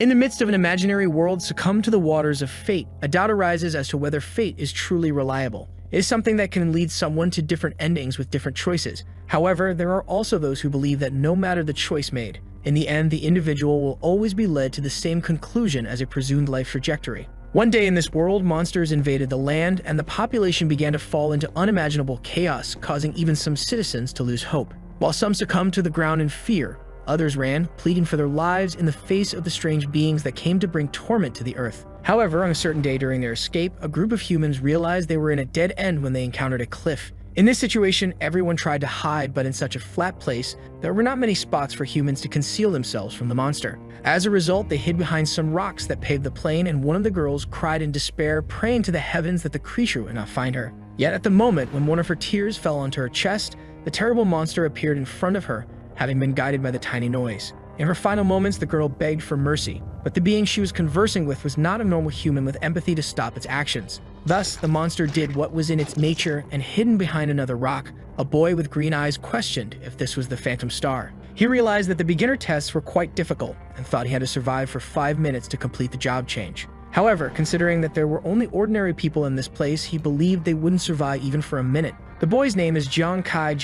In the midst of an imaginary world succumbed to the waters of fate, a doubt arises as to whether fate is truly reliable. It is something that can lead someone to different endings with different choices. However, there are also those who believe that no matter the choice made, in the end, the individual will always be led to the same conclusion as a presumed life trajectory. One day in this world, monsters invaded the land, and the population began to fall into unimaginable chaos, causing even some citizens to lose hope. While some succumbed to the ground in fear, others ran, pleading for their lives in the face of the strange beings that came to bring torment to the earth. However, on a certain day during their escape, a group of humans realized they were in a dead end when they encountered a cliff. In this situation, everyone tried to hide, but in such a flat place, there were not many spots for humans to conceal themselves from the monster. As a result, they hid behind some rocks that paved the plain, and one of the girls cried in despair, praying to the heavens that the creature would not find her. Yet at the moment when one of her tears fell onto her chest, the terrible monster appeared in front of her, having been guided by the tiny noise. In her final moments, the girl begged for mercy, but the being she was conversing with was not a normal human with empathy to stop its actions. Thus, the monster did what was in its nature, and hidden behind another rock, a boy with green eyes questioned if this was the Phantom Star. He realized that the beginner tests were quite difficult, and thought he had to survive for 5 minutes to complete the job change. However, considering that there were only ordinary people in this place, he believed they wouldn't survive even for a minute. The boy's name is John Kai,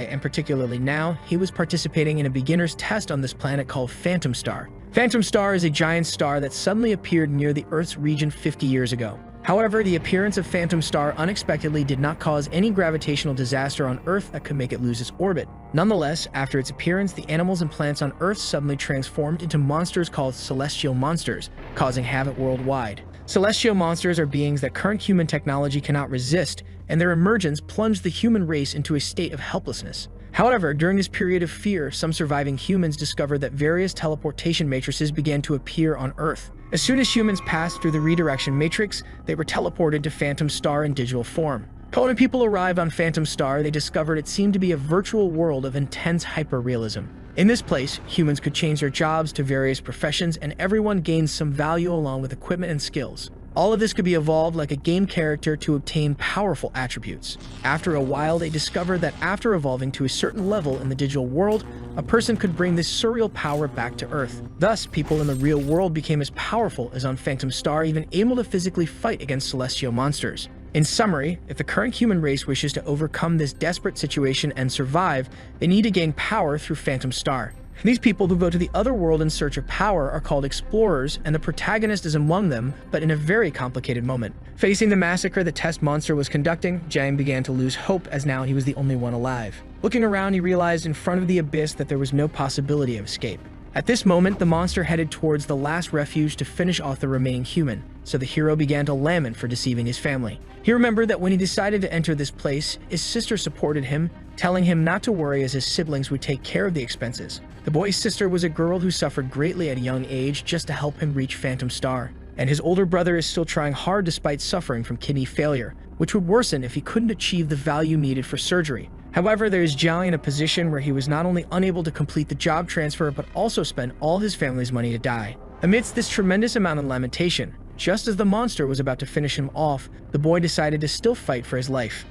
and particularly now, he was participating in a beginner's test on this planet called Phantom Star. Phantom Star is a giant star that suddenly appeared near the Earth's region 50 years ago. However, the appearance of Phantom Star unexpectedly did not cause any gravitational disaster on Earth that could make it lose its orbit. Nonetheless, after its appearance, the animals and plants on Earth suddenly transformed into monsters called celestial monsters, causing havoc worldwide. Celestial monsters are beings that current human technology cannot resist, and their emergence plunged the human race into a state of helplessness. However, during this period of fear, some surviving humans discovered that various teleportation matrices began to appear on Earth. As soon as humans passed through the redirection matrix, they were teleported to Phantom Star in digital form. But when people arrived on Phantom Star, they discovered it seemed to be a virtual world of intense hyper-realism. In this place, humans could change their jobs to various professions, and everyone gained some value along with equipment and skills. All of this could be evolved like a game character to obtain powerful attributes. After a while, they discovered that after evolving to a certain level in the digital world, a person could bring this surreal power back to Earth. Thus, people in the real world became as powerful as on Phantom Star, even able to physically fight against celestial monsters. In summary, if the current human race wishes to overcome this desperate situation and survive, they need to gain power through Phantom Star. These people who go to the other world in search of power are called explorers, and the protagonist is among them, but in a very complicated moment. Facing the massacre the test monster was conducting, Jang began to lose hope as now he was the only one alive. Looking around, he realized in front of the abyss that there was no possibility of escape. At this moment, the monster headed towards the last refuge to finish off the remaining human, so the hero began to lament for deceiving his family. He remembered that when he decided to enter this place, his sister supported him, telling him not to worry as his siblings would take care of the expenses. The boy's sister was a girl who suffered greatly at a young age just to help him reach Phantom Star, and his older brother is still trying hard despite suffering from kidney failure, which would worsen if he couldn't achieve the value needed for surgery. However, there is Jiang in a position where he was not only unable to complete the job transfer but also spent all his family's money to die. Amidst this tremendous amount of lamentation, just as the monster was about to finish him off, the boy decided to still fight for his life.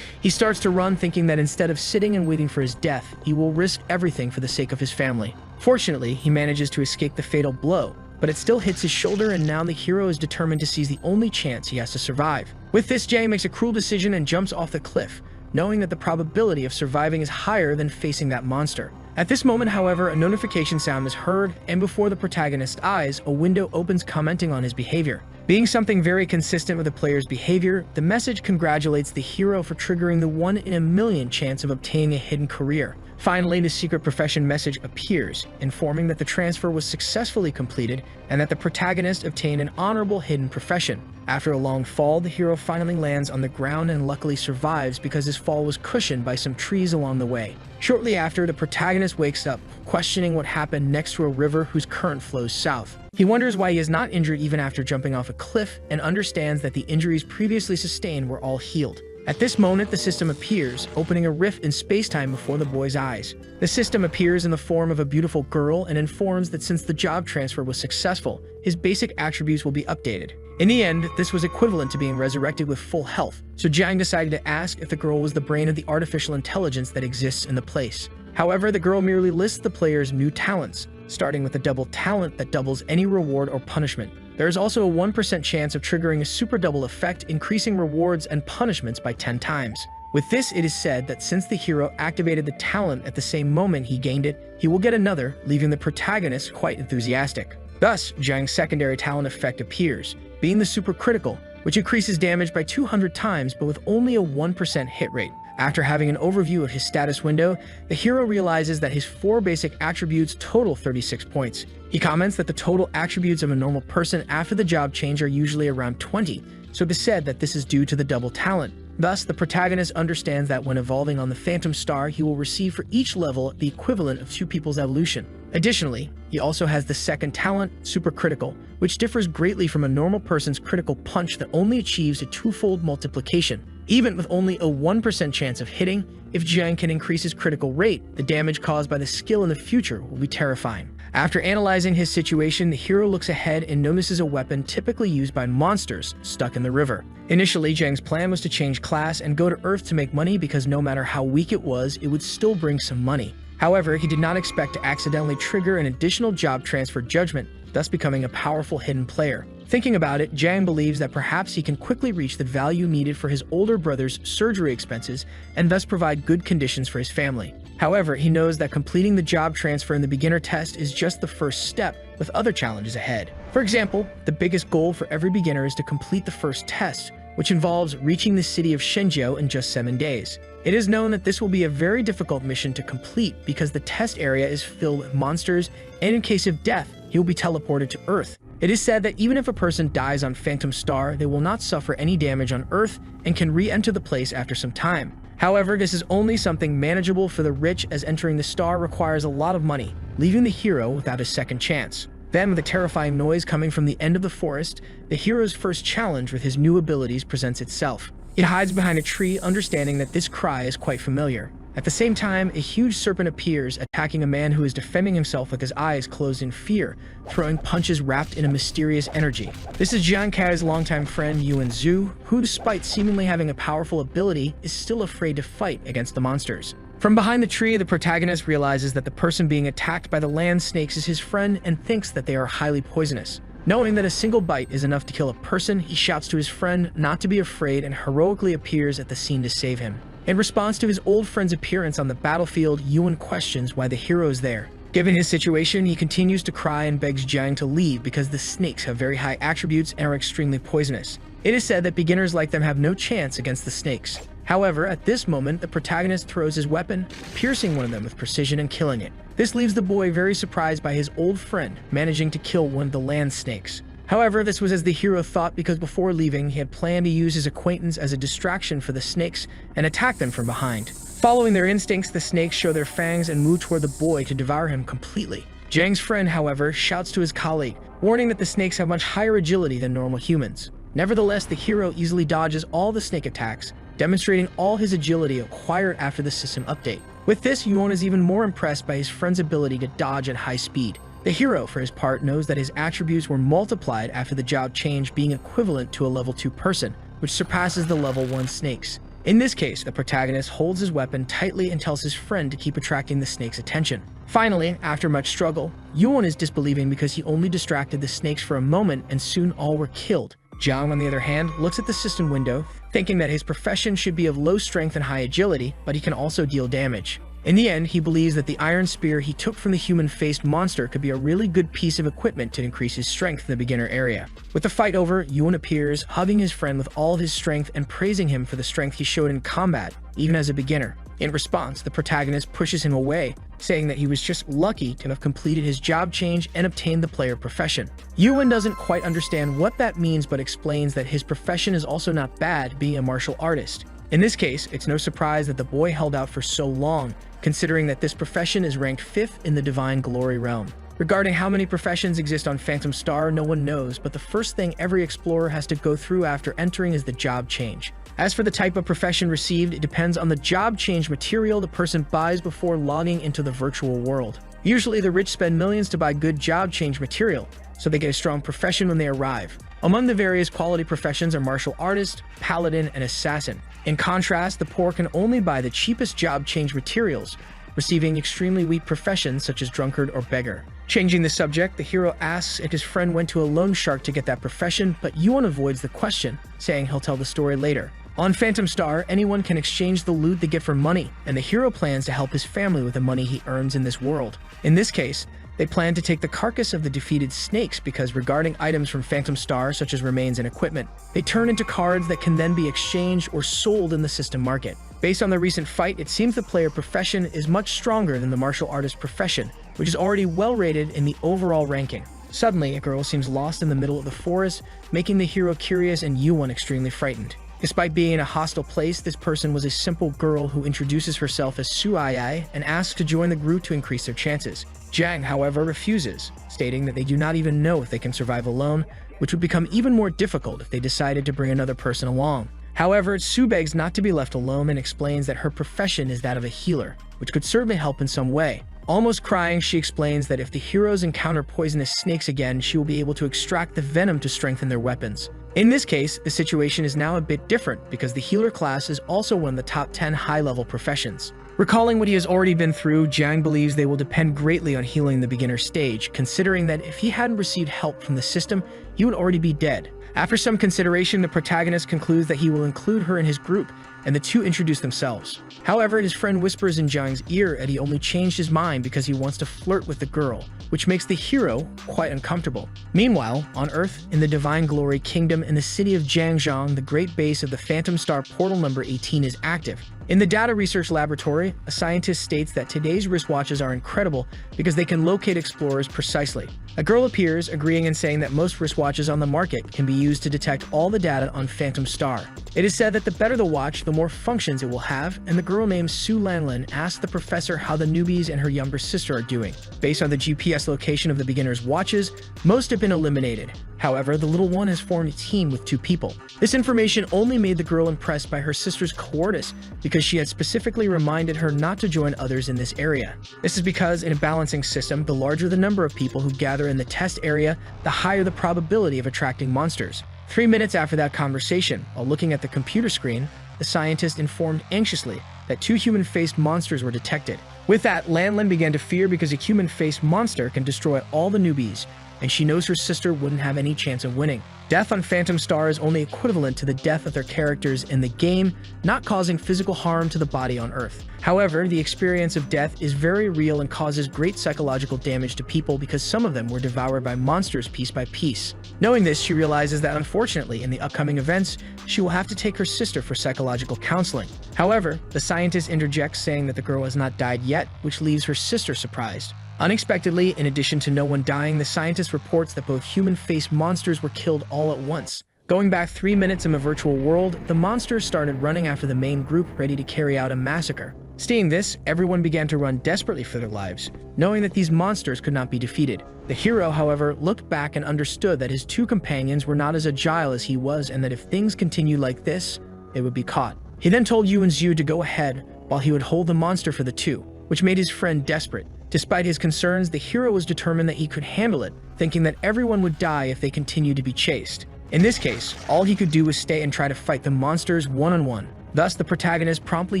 He starts to run, thinking that instead of sitting and waiting for his death, he will risk everything for the sake of his family. Fortunately, he manages to escape the fatal blow, but it still hits his shoulder, and now the hero is determined to seize the only chance he has to survive. With this, Jang makes a cruel decision and jumps off the cliff, knowing that the probability of surviving is higher than facing that monster. At this moment, however, a notification sound is heard, and before the protagonist's eyes, a window opens commenting on his behavior. Being something very consistent with the player's behavior, the message congratulates the hero for triggering the 1 in a million chance of obtaining a hidden career. Finally, the secret profession message appears, informing that the transfer was successfully completed and that the protagonist obtained an honorable hidden profession. After a long fall, the hero finally lands on the ground and luckily survives because his fall was cushioned by some trees along the way. Shortly after, the protagonist wakes up, questioning what happened next to a river whose current flows south. He wonders why he is not injured even after jumping off a cliff, and understands that the injuries previously sustained were all healed. At this moment, the system appears, opening a rift in space-time before the boy's eyes. The system appears in the form of a beautiful girl and informs that since the job transfer was successful, his basic attributes will be updated. In the end, this was equivalent to being resurrected with full health, so Jiang decided to ask if the girl was the brain of the artificial intelligence that exists in the place. However, the girl merely lists the player's new talents, starting with a double talent that doubles any reward or punishment. There is also a 1% chance of triggering a super double effect, increasing rewards and punishments by 10 times. With this, it is said that since the hero activated the talent at the same moment he gained it, he will get another, leaving the protagonist quite enthusiastic. Thus, Jiang's secondary talent effect appears, being the super critical, which increases damage by 200 times but with only a 1% hit rate. After having an overview of his status window, the hero realizes that his 4 basic attributes total 36 points. He comments that the total attributes of a normal person after the job change are usually around 20, so it is said that this is due to the double talent. Thus, the protagonist understands that when evolving on the Phantom Star, he will receive for each level the equivalent of 2 people's evolution. Additionally, he also has the second talent, Super Critical, which differs greatly from a normal person's critical punch that only achieves a 2-fold multiplication. Even with only a 1% chance of hitting, if Jiang can increase his critical rate, the damage caused by the skill in the future will be terrifying. After analyzing his situation, the hero looks ahead and notices a weapon typically used by monsters stuck in the river. Initially, Jiang's plan was to change class and go to Earth to make money because no matter how weak it was, it would still bring some money. However, he did not expect to accidentally trigger an additional job transfer judgment, thus becoming a powerful hidden player. Thinking about it, Jiang believes that perhaps he can quickly reach the value needed for his older brother's surgery expenses and thus provide good conditions for his family. However, he knows that completing the job transfer in the beginner test is just the first step, with other challenges ahead. For example, the biggest goal for every beginner is to complete the first test, which involves reaching the city of Shenzhou in just 7 days. It is known that this will be a very difficult mission to complete because the test area is filled with monsters, and in case of death, he will be teleported to Earth. It is said that even if a person dies on Phantom Star, they will not suffer any damage on Earth and can re-enter the place after some time. However, this is only something manageable for the rich, as entering the star requires a lot of money, leaving the hero without a second chance. Then, with a terrifying noise coming from the end of the forest, the hero's first challenge with his new abilities presents itself. It hides behind a tree, understanding that this cry is quite familiar. At the same time, a huge serpent appears, attacking a man who is defending himself with his eyes closed in fear, throwing punches wrapped in a mysterious energy. This is Jiang Kai's longtime friend Yuan Zhu, who, despite seemingly having a powerful ability, is still afraid to fight against the monsters. From behind the tree, the protagonist realizes that the person being attacked by the land snakes is his friend and thinks that they are highly poisonous. Knowing that a single bite is enough to kill a person, he shouts to his friend not to be afraid and heroically appears at the scene to save him. In response to his old friend's appearance on the battlefield, Yuan questions why the hero is there. Given his situation, he continues to cry and begs Jiang to leave because the snakes have very high attributes and are extremely poisonous. It is said that beginners like them have no chance against the snakes. However, at this moment, the protagonist throws his weapon, piercing one of them with precision and killing it. This leaves the boy very surprised by his old friend managing to kill one of the land snakes. However, this was as the hero thought, because before leaving, he had planned to use his acquaintance as a distraction for the snakes and attack them from behind. Following their instincts, the snakes show their fangs and move toward the boy to devour him completely. Jiang's friend, however, shouts to his colleague, warning that the snakes have much higher agility than normal humans. Nevertheless, the hero easily dodges all the snake attacks, demonstrating all his agility acquired after the system update. With this, Yuan is even more impressed by his friend's ability to dodge at high speed. The hero, for his part, knows that his attributes were multiplied after the job change, being equivalent to a level 2 person, which surpasses the level 1 snakes. In this case, the protagonist holds his weapon tightly and tells his friend to keep attracting the snake's attention. Finally, after much struggle, Yuan is disbelieving because he only distracted the snakes for a moment and soon all were killed. Jiang, on the other hand, looks at the system window, thinking that his profession should be of low strength and high agility, but he can also deal damage. In the end, he believes that the iron spear he took from the human-faced monster could be a really good piece of equipment to increase his strength in the beginner area. With the fight over, Yuan appears, hugging his friend with all of his strength and praising him for the strength he showed in combat, even as a beginner. In response, the protagonist pushes him away, saying that he was just lucky to have completed his job change and obtained the player profession. Yuan doesn't quite understand what that means, but explains that his profession is also not bad, being a martial artist. In this case, it's no surprise that the boy held out for so long, considering that this profession is ranked 5th in the Divine Glory realm. Regarding how many professions exist on Phantom Star, no one knows, but the first thing every explorer has to go through after entering is the job change. As for the type of profession received, it depends on the job change material the person buys before logging into the virtual world. Usually, the rich spend millions to buy good job change material, so they get a strong profession when they arrive. Among the various quality professions are martial artist, paladin, and assassin. In contrast, the poor can only buy the cheapest job change materials, receiving extremely weak professions such as drunkard or beggar. Changing the subject, the hero asks if his friend went to a loan shark to get that profession, but Yuan avoids the question, saying he'll tell the story later. On Phantom Star, anyone can exchange the loot they get for money, and the hero plans to help his family with the money he earns in this world. In this case, they plan to take the carcass of the defeated snakes because regarding items from Phantom Star, such as remains and equipment, they turn into cards that can then be exchanged or sold in the system market. Based on the recent fight, it seems the player profession is much stronger than the martial artist profession, which is already well rated in the overall ranking. Suddenly, a girl seems lost in the middle of the forest, making the hero curious and Yuan extremely frightened. Despite being in a hostile place, this person was a simple girl who introduces herself as Su Ai and asks to join the group to increase their chances. Jiang, however, refuses, stating that they do not even know if they can survive alone, which would become even more difficult if they decided to bring another person along. However, Su begs not to be left alone and explains that her profession is that of a healer, which could certainly help in some way. Almost crying, she explains that if the heroes encounter poisonous snakes again, she will be able to extract the venom to strengthen their weapons. In this case, the situation is now a bit different because the healer class is also one of the top 10 high-level professions. Recalling what he has already been through, Jiang believes they will depend greatly on healing the beginner stage, considering that if he hadn't received help from the system, he would already be dead. After some consideration, the protagonist concludes that he will include her in his group, and the two introduce themselves. However, his friend whispers in Jiang's ear that he only changed his mind because he wants to flirt with the girl, which makes the hero quite uncomfortable. Meanwhile, on Earth, in the Divine Glory Kingdom in the city of Jiangzhong, the great base of the Phantom Star Portal number 18 is active. In the data research laboratory, a scientist states that today's wristwatches are incredible because they can locate explorers precisely. A girl appears, agreeing and saying that most wristwatches on the market can be used to detect all the data on Phantom Star. It is said that the better the watch, the more functions it will have, and the girl named Su Lanlin asks the professor how the newbies and her younger sister are doing. Based on the GPS location of the beginner's watches, most have been eliminated. However, the little one has formed a team with 2 people. This information only made the girl impressed by her sister's cowardice because she had specifically reminded her not to join others in this area. This is because in a balancing system, the larger the number of people who gather in the test area, the higher the probability of attracting monsters. 3 minutes after that conversation, while looking at the computer screen, the scientist informed anxiously that 2 human-faced monsters were detected. With that, Lanlin began to fear because a human-faced monster can destroy all the newbies, and she knows her sister wouldn't have any chance of winning. Death on Phantom Star is only equivalent to the death of their characters in the game, not causing physical harm to the body on Earth. However, the experience of death is very real and causes great psychological damage to people because some of them were devoured by monsters piece by piece. Knowing this, she realizes that unfortunately, in the upcoming events, she will have to take her sister for psychological counseling. However, the scientist interjects saying that the girl has not died yet, which leaves her sister surprised. Unexpectedly, in addition to no one dying, the scientist reports that both human-faced monsters were killed all at once. Going back 3 minutes in a virtual world, the monsters started running after the main group ready to carry out a massacre. Seeing this, everyone began to run desperately for their lives, knowing that these monsters could not be defeated. The hero, however, looked back and understood that his 2 companions were not as agile as he was and that if things continued like this, they would be caught. He then told Yu and Zhu to go ahead while he would hold the monster for the 2, which made his friend desperate. Despite his concerns, the hero was determined that he could handle it, thinking that everyone would die if they continued to be chased. In this case, all he could do was stay and try to fight the monsters one-on-one. Thus, the protagonist promptly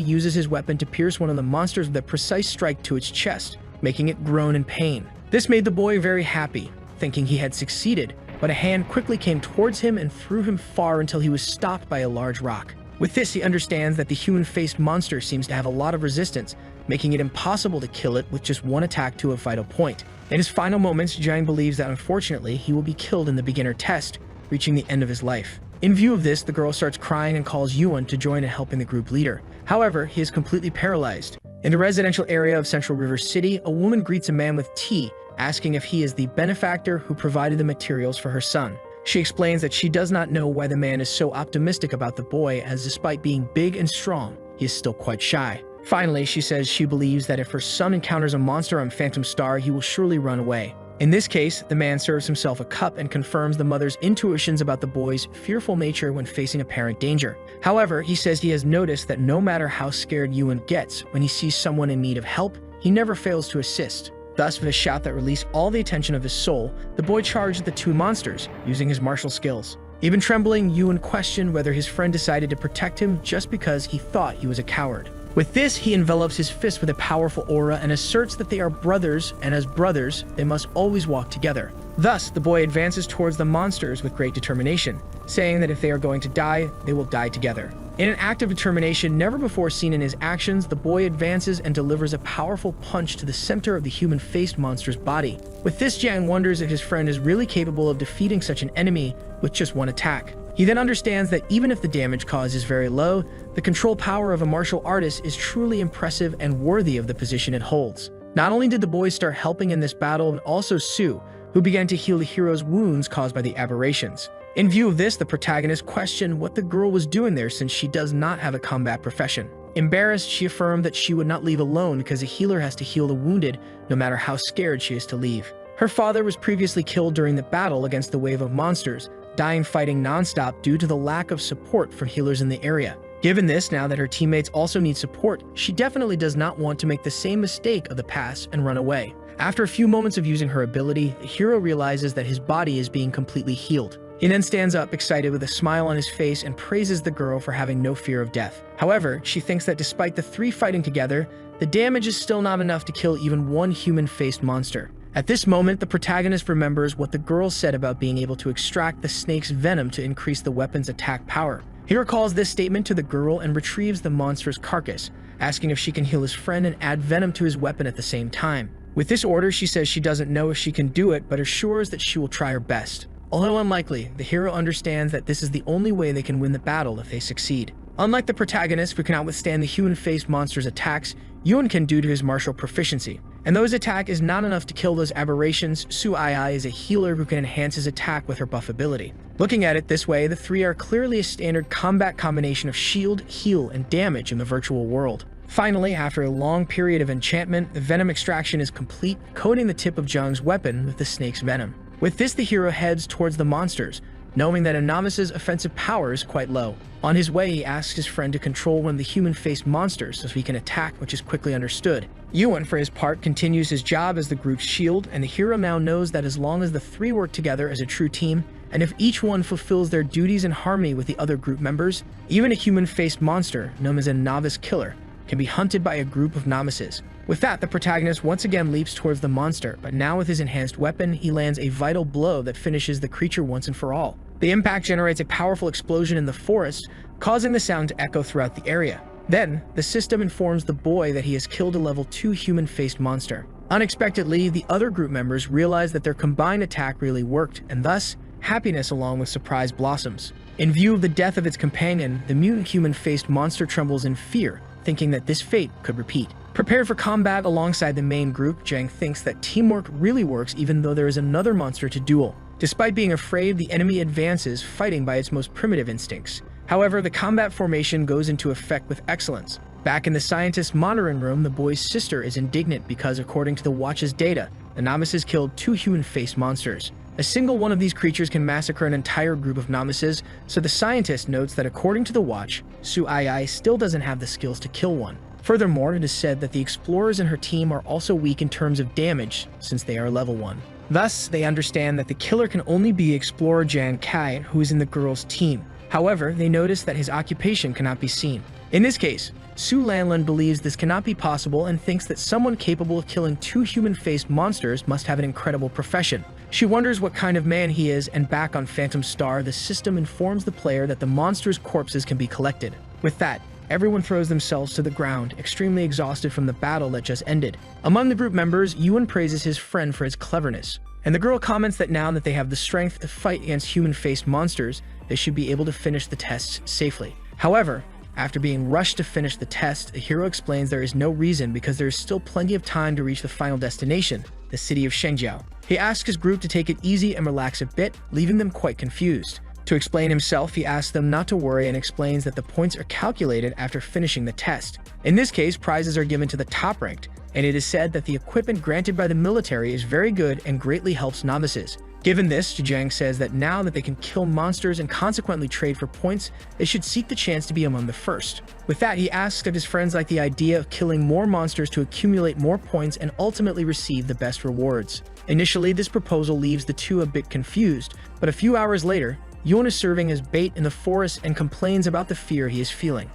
uses his weapon to pierce one of the monsters with a precise strike to its chest, making it groan in pain. This made the boy very happy, thinking he had succeeded, but a hand quickly came towards him and threw him far until he was stopped by a large rock. With this, he understands that the human-faced monster seems to have a lot of resistance, making it impossible to kill it with just one attack to a vital point. In his final moments, Jiang believes that unfortunately he will be killed in the beginner test, reaching the end of his life. In view of this, the girl starts crying and calls Yuan to join in helping the group leader. However, he is completely paralyzed. In the residential area of Central River City, a woman greets a man with tea, asking if he is the benefactor who provided the materials for her son. She explains that she does not know why the man is so optimistic about the boy, as despite being big and strong, he is still quite shy. Finally, she says she believes that if her son encounters a monster on Phantom Star, he will surely run away. In this case, the man serves himself a cup and confirms the mother's intuitions about the boy's fearful nature when facing apparent danger. However, he says he has noticed that no matter how scared Yuan gets, when he sees someone in need of help, he never fails to assist. Thus, with a shout that released all the attention of his soul, the boy charged the 2 monsters, using his martial skills. Even trembling, Yuan questioned whether his friend decided to protect him just because he thought he was a coward. With this, he envelops his fist with a powerful aura and asserts that they are brothers, and as brothers, they must always walk together. Thus, the boy advances towards the monsters with great determination, saying that if they are going to die, they will die together. In an act of determination never before seen in his actions, the boy advances and delivers a powerful punch to the center of the human-faced monster's body. With this, Jiang wonders if his friend is really capable of defeating such an enemy with just one attack. He then understands that even if the damage caused is very low, the control power of a martial artist is truly impressive and worthy of the position it holds. Not only did the boy start helping in this battle, but also Su, who began to heal the hero's wounds caused by the aberrations. In view of this, the protagonist questioned what the girl was doing there since she does not have a combat profession. Embarrassed, she affirmed that she would not leave alone because a healer has to heal the wounded no matter how scared she is to leave. Her father was previously killed during the battle against the wave of monsters, dying fighting non-stop due to the lack of support from healers in the area. Given this, now that her teammates also need support, she definitely does not want to make the same mistake of the past and run away. After a few moments of using her ability, the hero realizes that his body is being completely healed. He then stands up, excited with a smile on his face, and praises the girl for having no fear of death. However, she thinks that despite the three fighting together, the damage is still not enough to kill even one human-faced monster. At this moment, the protagonist remembers what the girl said about being able to extract the snake's venom to increase the weapon's attack power. He recalls this statement to the girl and retrieves the monster's carcass, asking if she can heal his friend and add venom to his weapon at the same time. With this order, she says she doesn't know if she can do it, but assures that she will try her best. Although unlikely, the hero understands that this is the only way they can win the battle if they succeed. Unlike the protagonist who cannot withstand the human-faced monster's attacks, Yun can due to his martial proficiency. And though his attack is not enough to kill those aberrations, Su Ai is a healer who can enhance his attack with her buff ability. Looking at it this way, the three are clearly a standard combat combination of shield, heal, and damage in the virtual world. Finally, after a long period of enchantment, the venom extraction is complete, coating the tip of Zhang's weapon with the snake's venom. With this, the hero heads towards the monsters, knowing that a novice's offensive power is quite low. On his way, he asks his friend to control one of the human-faced monsters so he can attack, which is quickly understood. Yuan, for his part, continues his job as the group's shield, and the hero now knows that as long as the three work together as a true team, and if each one fulfills their duties in harmony with the other group members, even a human-faced monster, known as a novice killer, can be hunted by a group of novices. With that, the protagonist once again leaps towards the monster, but now with his enhanced weapon, he lands a vital blow that finishes the creature once and for all. The impact generates a powerful explosion in the forest, causing the sound to echo throughout the area. Then, the system informs the boy that he has killed a level 2 human-faced monster. Unexpectedly, the other group members realize that their combined attack really worked, and thus, happiness along with surprise blossoms. In view of the death of its companion, the mutant human-faced monster trembles in fear, thinking that this fate could repeat. Prepared for combat alongside the main group, Zhang thinks that teamwork really works even though there is another monster to duel. Despite being afraid, the enemy advances, fighting by its most primitive instincts. However, the combat formation goes into effect with excellence. Back in the scientist's monitoring room, the boy's sister is indignant because, according to the Watch's data, the novices killed 2 human-faced monsters. A single one of these creatures can massacre an entire group of novices, so the scientist notes that according to the Watch, Su Ai still doesn't have the skills to kill one. Furthermore, it is said that the explorers in her team are also weak in terms of damage, since they are level 1. Thus, they understand that the killer can only be explorer Jiang Kai, who is in the girl's team. However, they notice that his occupation cannot be seen. In this case, Su Lanlin believes this cannot be possible and thinks that someone capable of killing 2 human-faced monsters must have an incredible profession. She wonders what kind of man he is, and back on Phantom Star, the system informs the player that the monsters' corpses can be collected. With that, everyone throws themselves to the ground, extremely exhausted from the battle that just ended. Among the group members, Yuan praises his friend for his cleverness, and the girl comments that now that they have the strength to fight against human-faced monsters, they should be able to finish the tests safely. However, after being rushed to finish the test, the hero explains there is no reason because there is still plenty of time to reach the final destination, the city of Shengjiao. He asks his group to take it easy and relax a bit, leaving them quite confused. To explain himself, he asks them not to worry and explains that the points are calculated after finishing the test. In this case, prizes are given to the top-ranked, and it is said that the equipment granted by the military is very good and greatly helps novices. Given this, Zhang says that now that they can kill monsters and consequently trade for points, they should seek the chance to be among the first. With that, he asks if his friends like the idea of killing more monsters to accumulate more points and ultimately receive the best rewards. Initially, this proposal leaves the two a bit confused, but a few hours later, Yuan is serving as bait in the forest and complains about the fear he is feeling.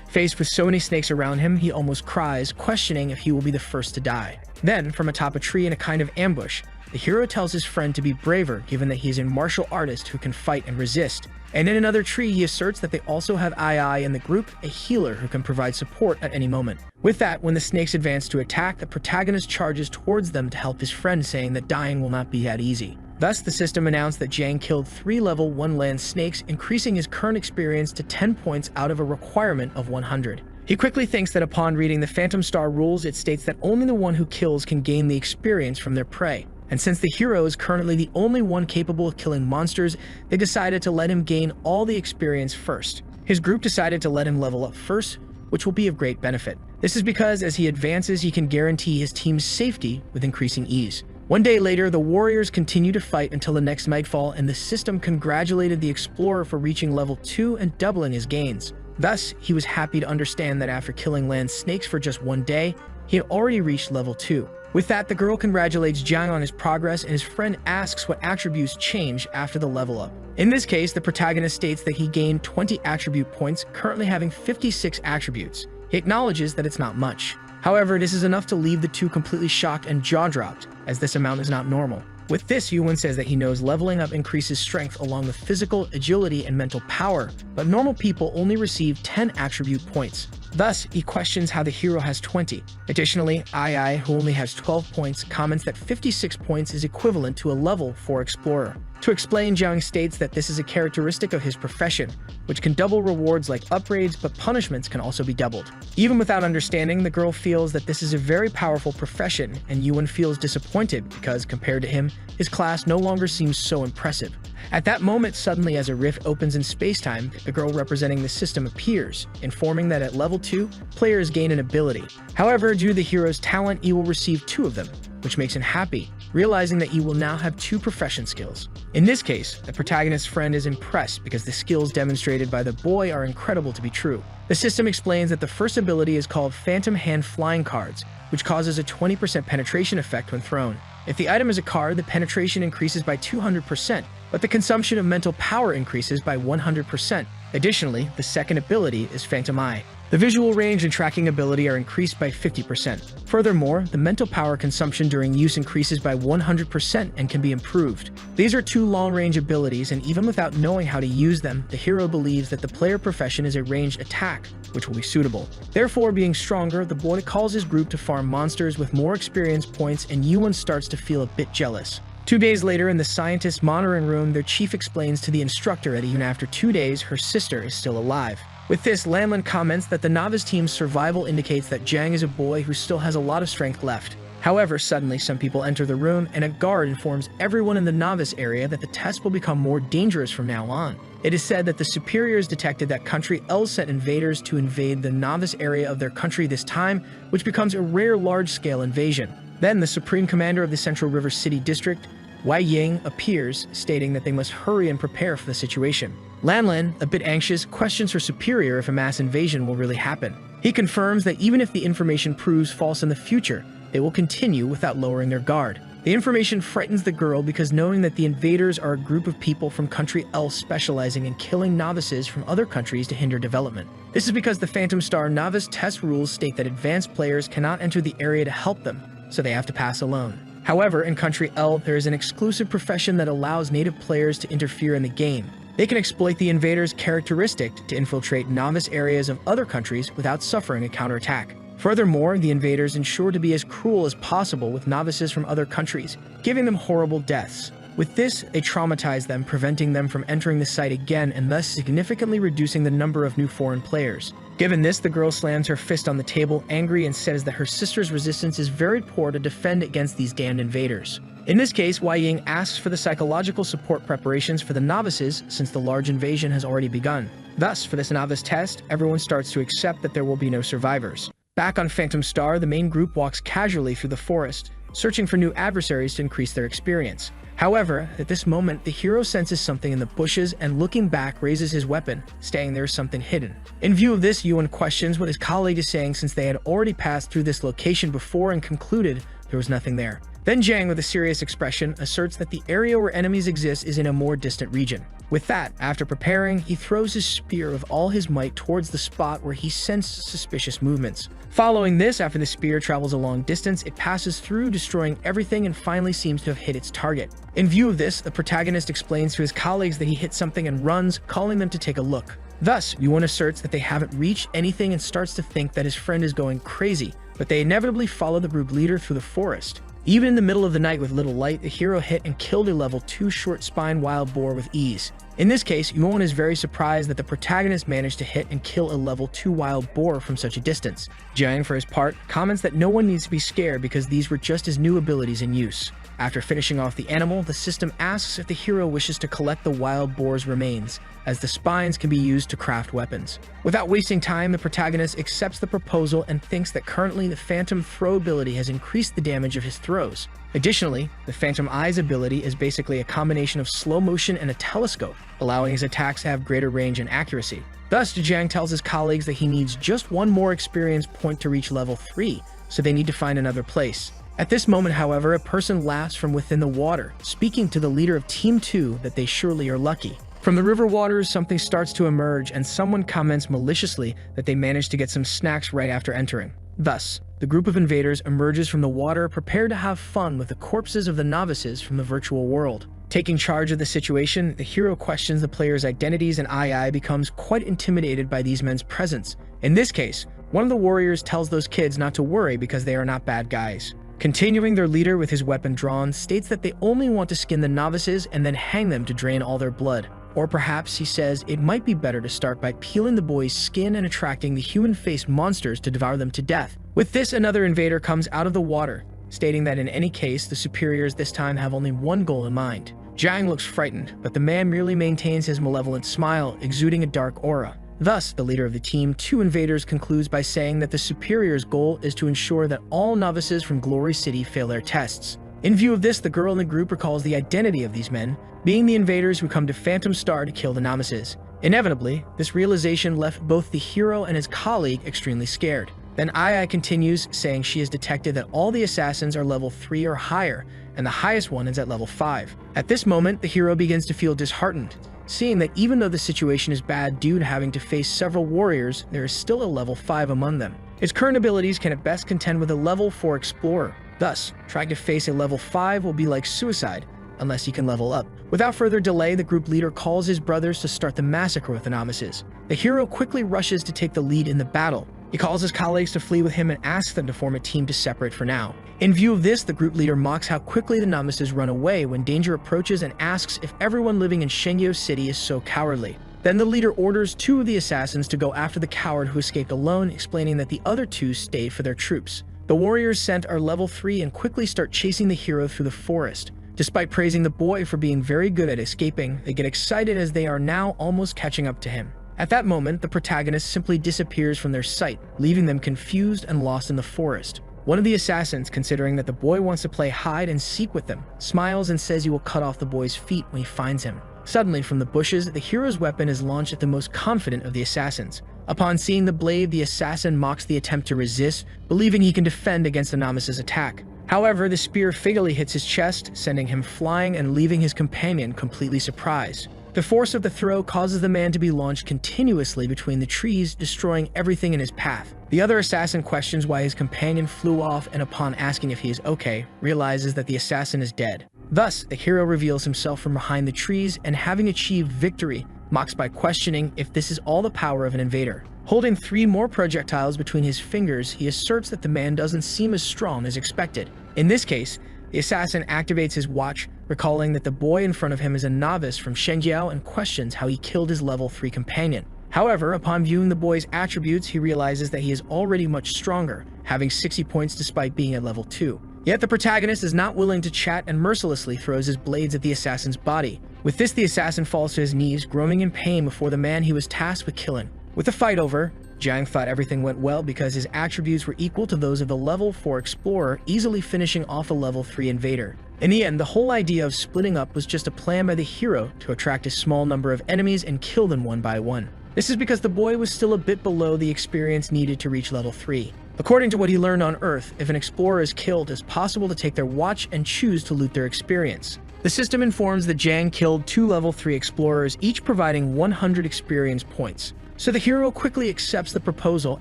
Faced with so many snakes around him, he almost cries, questioning if he will be the first to die. Then, from atop a tree in a kind of ambush, the hero tells his friend to be braver given that he is a martial artist who can fight and resist. And in another tree, he asserts that they also have Ai in the group, a healer who can provide support at any moment. With that, when the snakes advance to attack, the protagonist charges towards them to help his friend, saying that dying will not be that easy. Thus, the system announced that Jang killed 3 level 1 land snakes, increasing his current experience to 10 points out of a requirement of 100. He quickly thinks that upon reading the Phantom Star rules, it states that only the one who kills can gain the experience from their prey. And since the hero is currently the only one capable of killing monsters, they decided to let him gain all the experience first. His group decided to let him level up first, which will be of great benefit. This is because as he advances, he can guarantee his team's safety with increasing ease. One day later, the warriors continue to fight until the next nightfall, and the system congratulated the explorer for reaching level 2 and doubling his gains. Thus, he was happy to understand that after killing land snakes for just 1 day, he had already reached level 2. With that, the girl congratulates Jiang on his progress, and his friend asks what attributes change after the level up. In this case, the protagonist states that he gained 20 attribute points, currently having 56 attributes. He acknowledges that it's not much. However, this is enough to leave the two completely shocked and jaw-dropped, as this amount is not normal. With this, Yuan says that he knows leveling up increases strength along with physical, agility, and mental power, but normal people only receive 10 attribute points. Thus, he questions how the hero has 20. Additionally, Ai, who only has 12 points, comments that 56 points is equivalent to a level 4 explorer. To explain, Jiang states that this is a characteristic of his profession, which can double rewards like upgrades, but punishments can also be doubled. Even without understanding, the girl feels that this is a very powerful profession, and Yuan feels disappointed because, compared to him, his class no longer seems so impressive. At that moment, suddenly as a rift opens in space-time, the girl representing the system appears, informing that at level 2, players gain an ability. However, due to the hero's talent, he will receive 2 of them, which makes him happy, realizing that he will now have 2 profession skills. In this case, the protagonist's friend is impressed because the skills demonstrated by the boy are incredible to be true. The system explains that the first ability is called Phantom Hand Flying Cards, which causes a 20% penetration effect when thrown. If the item is a card, the penetration increases by 200%, but the consumption of mental power increases by 100%. Additionally, the second ability is Phantom Eye. The visual range and tracking ability are increased by 50%. Furthermore, the mental power consumption during use increases by 100% and can be improved. These are 2 long-range abilities, and even without knowing how to use them, the hero believes that the player profession is a ranged attack, which will be suitable. Therefore, being stronger, the boy calls his group to farm monsters with more experience points, and Yuan starts to feel a bit jealous. 2 days later, in the scientist's monitoring room, their chief explains to the instructor that even after 2 days, her sister is still alive. With this, Lanlin comments that the novice team's survival indicates that Jiang is a boy who still has a lot of strength left. However, suddenly some people enter the room, and a guard informs everyone in the novice area that the test will become more dangerous from now on. It is said that the superiors detected that Country L sent invaders to invade the novice area of their country this time, which becomes a rare large-scale invasion. Then the Supreme Commander of the Central River City District, Wei Ying, appears, stating that they must hurry and prepare for the situation. Lanlin, a bit anxious, questions her superior if a mass invasion will really happen. He confirms that even if the information proves false in the future, they will continue without lowering their guard. The information frightens the girl because knowing that the invaders are a group of people from Country L specializing in killing novices from other countries to hinder development. This is because the Phantom Star novice test rules state that advanced players cannot enter the area to help them, so they have to pass alone. However, in Country L, there is an exclusive profession that allows native players to interfere in the game. They can exploit the invaders' characteristic to infiltrate novice areas of other countries without suffering a counterattack. Furthermore, the invaders ensure to be as cruel as possible with novices from other countries, giving them horrible deaths. With this, they traumatize them, preventing them from entering the site again and thus significantly reducing the number of new foreign players. Given this, the girl slams her fist on the table, angry, and says that her sister's resistance is very poor to defend against these damned invaders. In this case, Wei Ying asks for the psychological support preparations for the novices since the large invasion has already begun. Thus, for this novice test, everyone starts to accept that there will be no survivors. Back on Phantom Star, the main group walks casually through the forest, searching for new adversaries to increase their experience. However, at this moment, the hero senses something in the bushes and looking back raises his weapon, stating there is something hidden. In view of this, Yuan questions what his colleague is saying since they had already passed through this location before and concluded there was nothing there. Then Jiang, with a serious expression, asserts that the area where enemies exist is in a more distant region. With that, after preparing, he throws his spear with all his might towards the spot where he sensed suspicious movements. Following this, after the spear travels a long distance, it passes through, destroying everything and finally seems to have hit its target. In view of this, the protagonist explains to his colleagues that he hit something and runs, calling them to take a look. Thus, Yuan asserts that they haven't reached anything and starts to think that his friend is going crazy, but they inevitably follow the group leader through the forest. Even in the middle of the night with little light, the hero hit and killed a level 2 short-spine wild boar with ease. In this case, Yuan is very surprised that the protagonist managed to hit and kill a level 2 wild boar from such a distance. Jiang, for his part, comments that no one needs to be scared because these were just his new abilities in use. After finishing off the animal, the system asks if the hero wishes to collect the wild boar's remains, as the spines can be used to craft weapons. Without wasting time, the protagonist accepts the proposal and thinks that currently the Phantom Throw ability has increased the damage of his throws. Additionally, the Phantom Eyes ability is basically a combination of slow motion and a telescope, allowing his attacks to have greater range and accuracy. Thus, Jiang tells his colleagues that he needs just one more experience point to reach level 3, so they need to find another place. At this moment, however, a person laughs from within the water, speaking to the leader of Team 2 that they surely are lucky. From the river waters, something starts to emerge and someone comments maliciously that they managed to get some snacks right after entering. Thus, the group of invaders emerges from the water, prepared to have fun with the corpses of the novices from the virtual world. Taking charge of the situation, the hero questions the players' identities and Ai becomes quite intimidated by these men's presence. In this case, one of the warriors tells those kids not to worry because they are not bad guys. Continuing, their leader, with his weapon drawn, states that they only want to skin the novices and then hang them to drain all their blood. Or perhaps, he says, it might be better to start by peeling the boys' skin and attracting the human-faced monsters to devour them to death. With this, another invader comes out of the water, stating that in any case, the superiors this time have only one goal in mind. Jiang looks frightened, but the man merely maintains his malevolent smile, exuding a dark aura. Thus, the leader of the Team 2 invaders concludes by saying that the superior's goal is to ensure that all novices from Glory City fail their tests. In view of this, the girl in the group recalls the identity of these men, being the invaders who come to Phantom Star to kill the novices. Inevitably, this realization left both the hero and his colleague extremely scared. Then Ai continues, saying she has detected that all the assassins are level 3 or higher, and the highest one is at level 5. At this moment, the hero begins to feel disheartened, seeing that even though the situation is bad due to having to face several warriors, there is still a level 5 among them. His current abilities can at best contend with a level 4 explorer. Thus, trying to face a level 5 will be like suicide, unless he can level up. Without further delay, the group leader calls his brothers to start the massacre with the novices. The hero quickly rushes to take the lead in the battle. He calls his colleagues to flee with him and asks them to form a team to separate for now. In view of this, the group leader mocks how quickly the novices run away when danger approaches and asks if everyone living in Shenyou City is so cowardly. Then the leader orders 2 of the assassins to go after the coward who escaped alone, explaining that the other 2 stayed for their troops. The warriors sent are level 3 and quickly start chasing the hero through the forest. Despite praising the boy for being very good at escaping, they get excited as they are now almost catching up to him. At that moment, the protagonist simply disappears from their sight, leaving them confused and lost in the forest. One of the assassins, considering that the boy wants to play hide and seek with them, smiles and says he will cut off the boy's feet when he finds him. Suddenly, from the bushes, the hero's weapon is launched at the most confident of the assassins. Upon seeing the blade, the assassin mocks the attempt to resist, believing he can defend against the novice's attack. However, the spear fatally hits his chest, sending him flying and leaving his companion completely surprised. The force of the throw causes the man to be launched continuously between the trees, destroying everything in his path. The other assassin questions why his companion flew off and, upon asking if he is okay, realizes that the assassin is dead. Thus, the hero reveals himself from behind the trees and, having achieved victory, mocks by questioning if this is all the power of an invader. Holding 3 more projectiles between his fingers, he asserts that the man doesn't seem as strong as expected. In this case, the assassin activates his watch, recalling that the boy in front of him is a novice from Shenzhou and questions how he killed his level 3 companion. However, upon viewing the boy's attributes, he realizes that he is already much stronger, having 60 points despite being at level 2. Yet the protagonist is not willing to chat and mercilessly throws his blades at the assassin's body. With this, the assassin falls to his knees, groaning in pain before the man he was tasked with killing. With the fight over, Jiang thought everything went well because his attributes were equal to those of the level 4 explorer, easily finishing off a level 3 invader. In the end, the whole idea of splitting up was just a plan by the hero to attract a small number of enemies and kill them one by one. This is because the boy was still a bit below the experience needed to reach level 3. According to what he learned on Earth, if an explorer is killed, it's possible to take their watch and choose to loot their experience. The system informs that Jang killed 2 level 3 explorers, each providing 100 experience points. So the hero quickly accepts the proposal,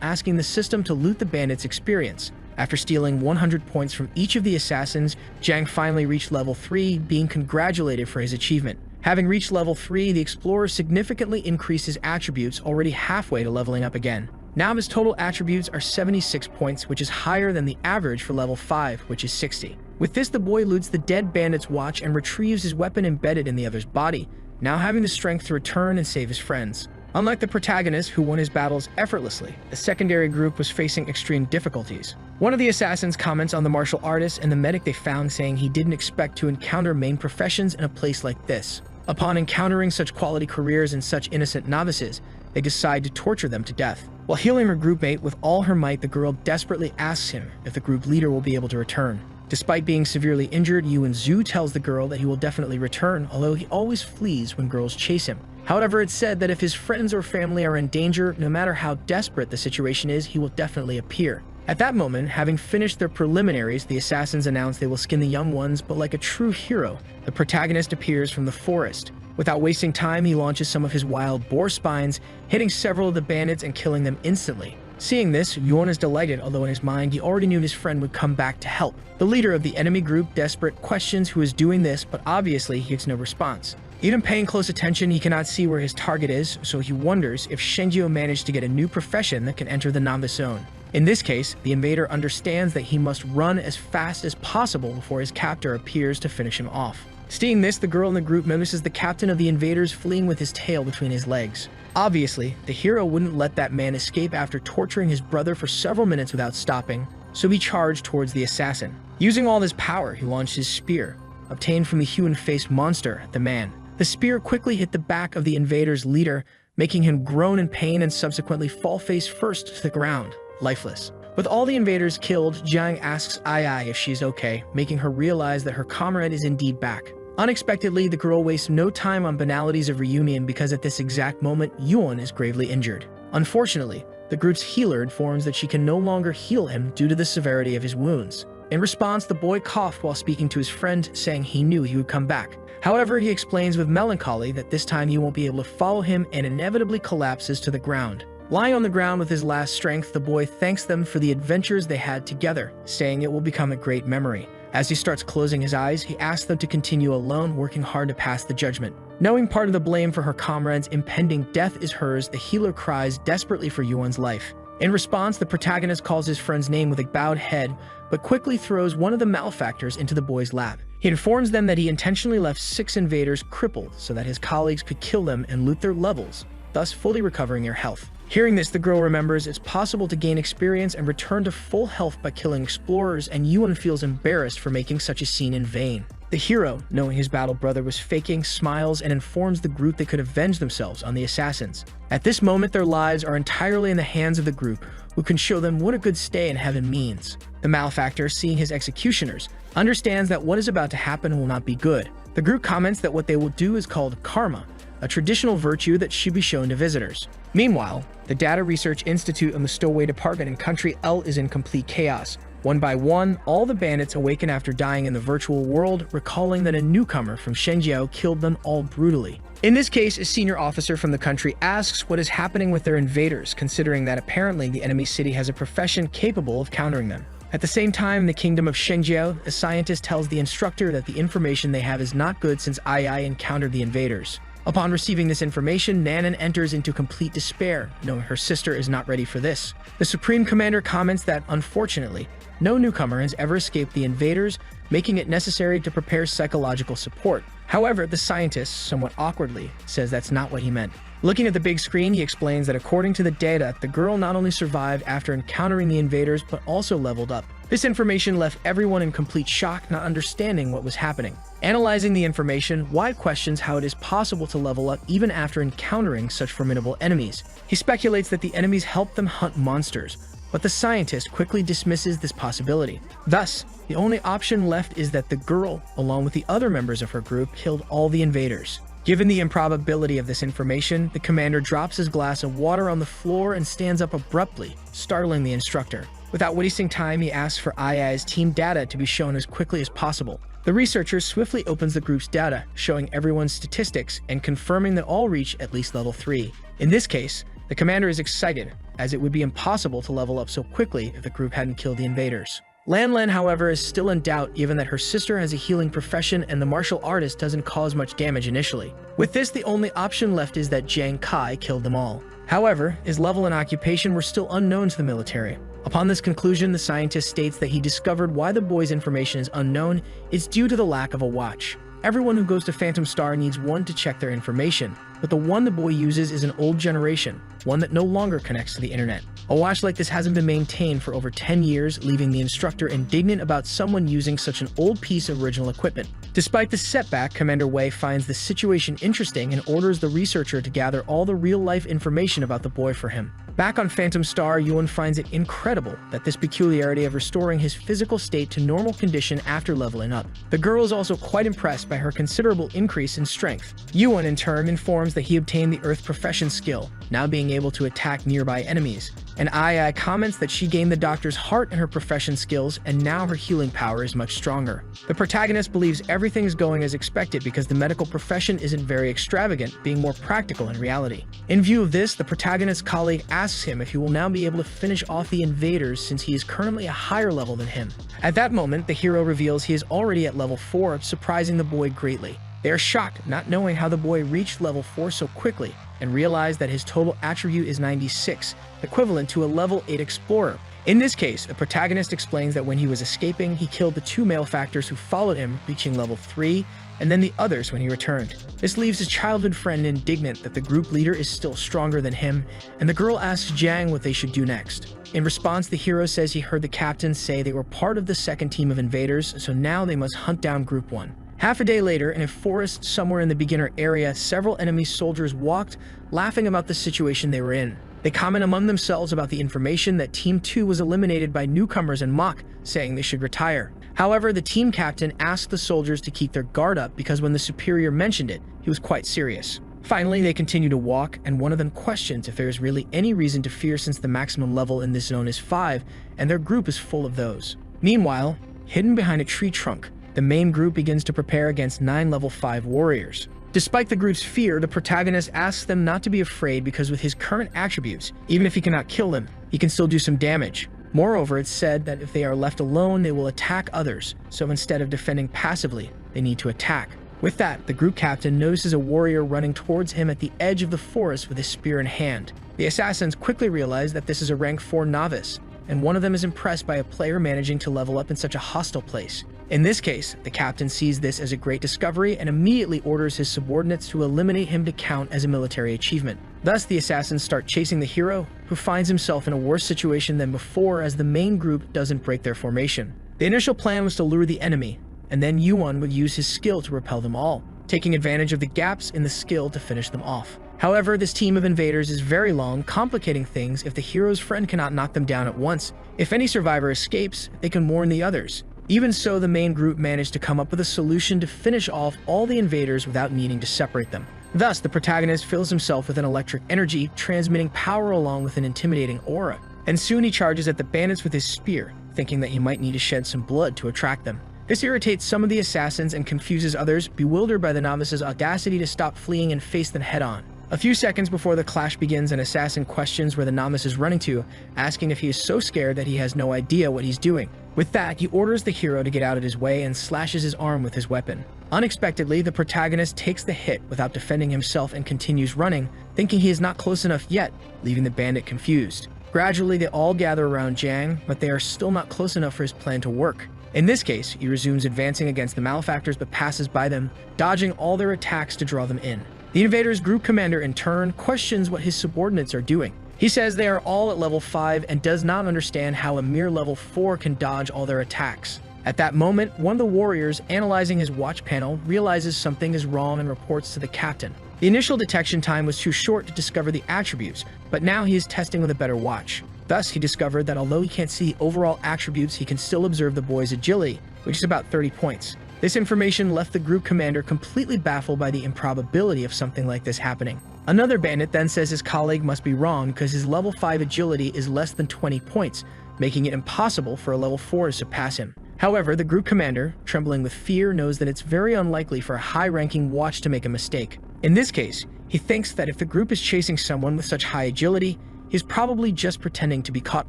asking the system to loot the bandits' experience. After stealing 100 points from each of the assassins, Jang finally reached level 3, being congratulated for his achievement. Having reached level 3, the explorer significantly increased his attributes, already halfway to leveling up again. Now his total attributes are 76 points, which is higher than the average for level 5, which is 60. With this, the boy loots the dead bandit's watch and retrieves his weapon embedded in the other's body, now having the strength to return and save his friends. Unlike the protagonist, who won his battles effortlessly, the secondary group was facing extreme difficulties. One of the assassins comments on the martial artist and the medic they found, saying he didn't expect to encounter main professions in a place like this. Upon encountering such quality careers and such innocent novices, they decide to torture them to death. While healing her groupmate with all her might, the girl desperately asks him if the group leader will be able to return. Despite being severely injured, Zhu tells the girl that he will definitely return, although he always flees when girls chase him. However, it's said that if his friends or family are in danger, no matter how desperate the situation is, he will definitely appear. At that moment, having finished their preliminaries, the assassins announce they will skin the young ones, but like a true hero, the protagonist appears from the forest. Without wasting time, he launches some of his wild boar spines, hitting several of the bandits and killing them instantly. Seeing this, Yuan is delighted, although in his mind he already knew his friend would come back to help. The leader of the enemy group, desperate, questions who is doing this, but obviously he gets no response. Even paying close attention, he cannot see where his target is, so he wonders if Shenjio managed to get a new profession that can enter the novice zone. In this case, the invader understands that he must run as fast as possible before his captor appears to finish him off. Seeing this, the girl in the group notices the captain of the invaders fleeing with his tail between his legs. Obviously, the hero wouldn't let that man escape after torturing his brother for several minutes without stopping, so he charged towards the assassin. Using all his power, he launched his spear, obtained from the human-faced monster at the man. The spear quickly hit the back of the invader's leader, making him groan in pain and subsequently fall face first to the ground, lifeless. With all the invaders killed, Jiang asks Ai if she's okay, making her realize that her comrade is indeed back. Unexpectedly, the girl wastes no time on banalities of reunion because at this exact moment, Yuan is gravely injured. Unfortunately, the group's healer informs that she can no longer heal him due to the severity of his wounds. In response, the boy coughed while speaking to his friend, saying he knew he would come back. However, he explains with melancholy that this time he won't be able to follow him and inevitably collapses to the ground. Lying on the ground with his last strength, the boy thanks them for the adventures they had together, saying it will become a great memory. As he starts closing his eyes, he asks them to continue alone, working hard to pass the judgment. Knowing part of the blame for her comrade's impending death is hers, the healer cries desperately for Yuan's life. In response, the protagonist calls his friend's name with a bowed head, but quickly throws one of the malefactors into the boy's lap. He informs them that he intentionally left 6 invaders crippled so that his colleagues could kill them and loot their levels, thus fully recovering their health. Hearing this, the girl remembers it's possible to gain experience and return to full health by killing explorers, and Yuan feels embarrassed for making such a scene in vain. The hero, knowing his battle brother was faking, smiles and informs the group they could avenge themselves on the assassins. At this moment, their lives are entirely in the hands of the group, who can show them what a good stay in heaven means. The malefactor, seeing his executioners, understands that what is about to happen will not be good. The group comments that what they will do is called karma, a traditional virtue that should be shown to visitors. Meanwhile, the Data Research Institute and the Stowaway Department in Country L is in complete chaos. One by one, all the bandits awaken after dying in the virtual world, recalling that a newcomer from Shenjiao killed them all brutally. In this case, a senior officer from the country asks what is happening with their invaders, considering that apparently the enemy city has a profession capable of countering them. At the same time, in the kingdom of Shenjiao, a scientist tells the instructor that the information they have is not good since Ai encountered the invaders. Upon receiving this information, Nanan enters into complete despair, knowing her sister is not ready for this. The Supreme Commander comments that, unfortunately, no newcomer has ever escaped the invaders, making it necessary to prepare psychological support. However, the scientist, somewhat awkwardly, says that's not what he meant. Looking at the big screen, he explains that according to the data, the girl not only survived after encountering the invaders, but also leveled up. This information left everyone in complete shock, not understanding what was happening. Analyzing the information, Wide questions how it is possible to level up even after encountering such formidable enemies. He speculates that the enemies help them hunt monsters, but the scientist quickly dismisses this possibility. Thus, the only option left is that the girl, along with the other members of her group, killed all the invaders. Given the improbability of this information, the commander drops his glass of water on the floor and stands up abruptly, startling the instructor. Without wasting time, he asks for Ai's team data to be shown as quickly as possible. The researcher swiftly opens the group's data, showing everyone's statistics and confirming that all reach at least level 3. In this case, the commander is excited, as it would be impossible to level up so quickly if the group hadn't killed the invaders. Lan, however, is still in doubt given that her sister has a healing profession and the martial artist doesn't cause much damage initially. With this, the only option left is that Jiang Kai killed them all. However, his level and occupation were still unknown to the military. Upon this conclusion, the scientist states that he discovered why the boy's information is unknown is due to the lack of a watch. Everyone who goes to Phantom Star needs one to check their information, but the one the boy uses is an old generation, one that no longer connects to the internet. A watch like this hasn't been maintained for over 10 years, leaving the instructor indignant about someone using such an old piece of original equipment. Despite the setback, Commander Wei finds the situation interesting and orders the researcher to gather all the real-life information about the boy for him. Back on Phantom Star, Yuan finds it incredible that this peculiarity of restoring his physical state to normal condition after leveling up. The girl is also quite impressed by her considerable increase in strength. Yuan, in turn, informs that he obtained the Earth Profession skill, now being able to attack nearby enemies. And Ai comments that she gained the Doctor's heart in her profession skills, and now her healing power is much stronger. The protagonist believes everything is going as expected because the medical profession isn't very extravagant, being more practical in reality. In view of this, the protagonist's colleague asks him if he will now be able to finish off the invaders since he is currently a higher level than him. At that moment, the hero reveals he is already at level 4, surprising the boy greatly. They are shocked, not knowing how the boy reached level 4 so quickly, and realize that his total attribute is 96, equivalent to a level 8 explorer. In this case, the protagonist explains that when he was escaping, he killed the 2 malefactors who followed him, reaching level 3, and then the others when he returned. This leaves his childhood friend indignant that the group leader is still stronger than him, and the girl asks Jiang what they should do next. In response, the hero says he heard the captain say they were part of the second team of invaders, so now they must hunt down Group 1. Half a day later, in a forest somewhere in the beginner area, several enemy soldiers walked, laughing about the situation they were in. They comment among themselves about the information that Team 2 was eliminated by newcomers and mock, saying they should retire. However, the team captain asked the soldiers to keep their guard up because when the superior mentioned it, he was quite serious. Finally, they continue to walk, and one of them questions if there is really any reason to fear since the maximum level in this zone is 5, and their group is full of those. Meanwhile, hidden behind a tree trunk, the main group begins to prepare against 9 level 5 warriors. Despite the group's fear, the protagonist asks them not to be afraid because with his current attributes, even if he cannot kill them, he can still do some damage. Moreover, it's said that if they are left alone, they will attack others, so instead of defending passively, they need to attack. With that, the group captain notices a warrior running towards him at the edge of the forest with his spear in hand. The assassins quickly realize that this is a rank 4 novice, and one of them is impressed by a player managing to level up in such a hostile place. In this case, the captain sees this as a great discovery and immediately orders his subordinates to eliminate him to count as a military achievement. Thus, the assassins start chasing the hero, who finds himself in a worse situation than before as the main group doesn't break their formation. The initial plan was to lure the enemy, and then Yuan would use his skill to repel them all, taking advantage of the gaps in the skill to finish them off. However, this team of invaders is very long, complicating things if the hero's friend cannot knock them down at once. If any survivor escapes, they can warn the others. Even so, the main group managed to come up with a solution to finish off all the invaders without needing to separate them. Thus, the protagonist fills himself with an electric energy, transmitting power along with an intimidating aura. And soon he charges at the bandits with his spear, thinking that he might need to shed some blood to attract them. This irritates some of the assassins and confuses others, bewildered by the novice's audacity to stop fleeing and face them head-on. A few seconds before the clash begins, an assassin questions where the novice is running to, asking if he is so scared that he has no idea what he's doing. With that, he orders the hero to get out of his way and slashes his arm with his weapon. Unexpectedly, the protagonist takes the hit without defending himself and continues running, thinking he is not close enough yet, leaving the bandit confused. Gradually, they all gather around Jiang, but they are still not close enough for his plan to work. In this case, he resumes advancing against the malefactors but passes by them, dodging all their attacks to draw them in. The invaders' group commander, in turn, questions what his subordinates are doing. He says they are all at level 5 and does not understand how a mere level 4 can dodge all their attacks. At that moment, one of the warriors, analyzing his watch panel, realizes something is wrong and reports to the captain. The initial detection time was too short to discover the attributes, but now he is testing with a better watch. Thus, he discovered that although he can't see overall attributes, he can still observe the boy's agility, which is about 30 points. This information left the group commander completely baffled by the improbability of something like this happening. Another bandit then says his colleague must be wrong because his level 5 agility is less than 20 points, making it impossible for a level 4 to surpass him. However, the group commander, trembling with fear, knows that it's very unlikely for a high-ranking watch to make a mistake. In this case, he thinks that if the group is chasing someone with such high agility, he's probably just pretending to be caught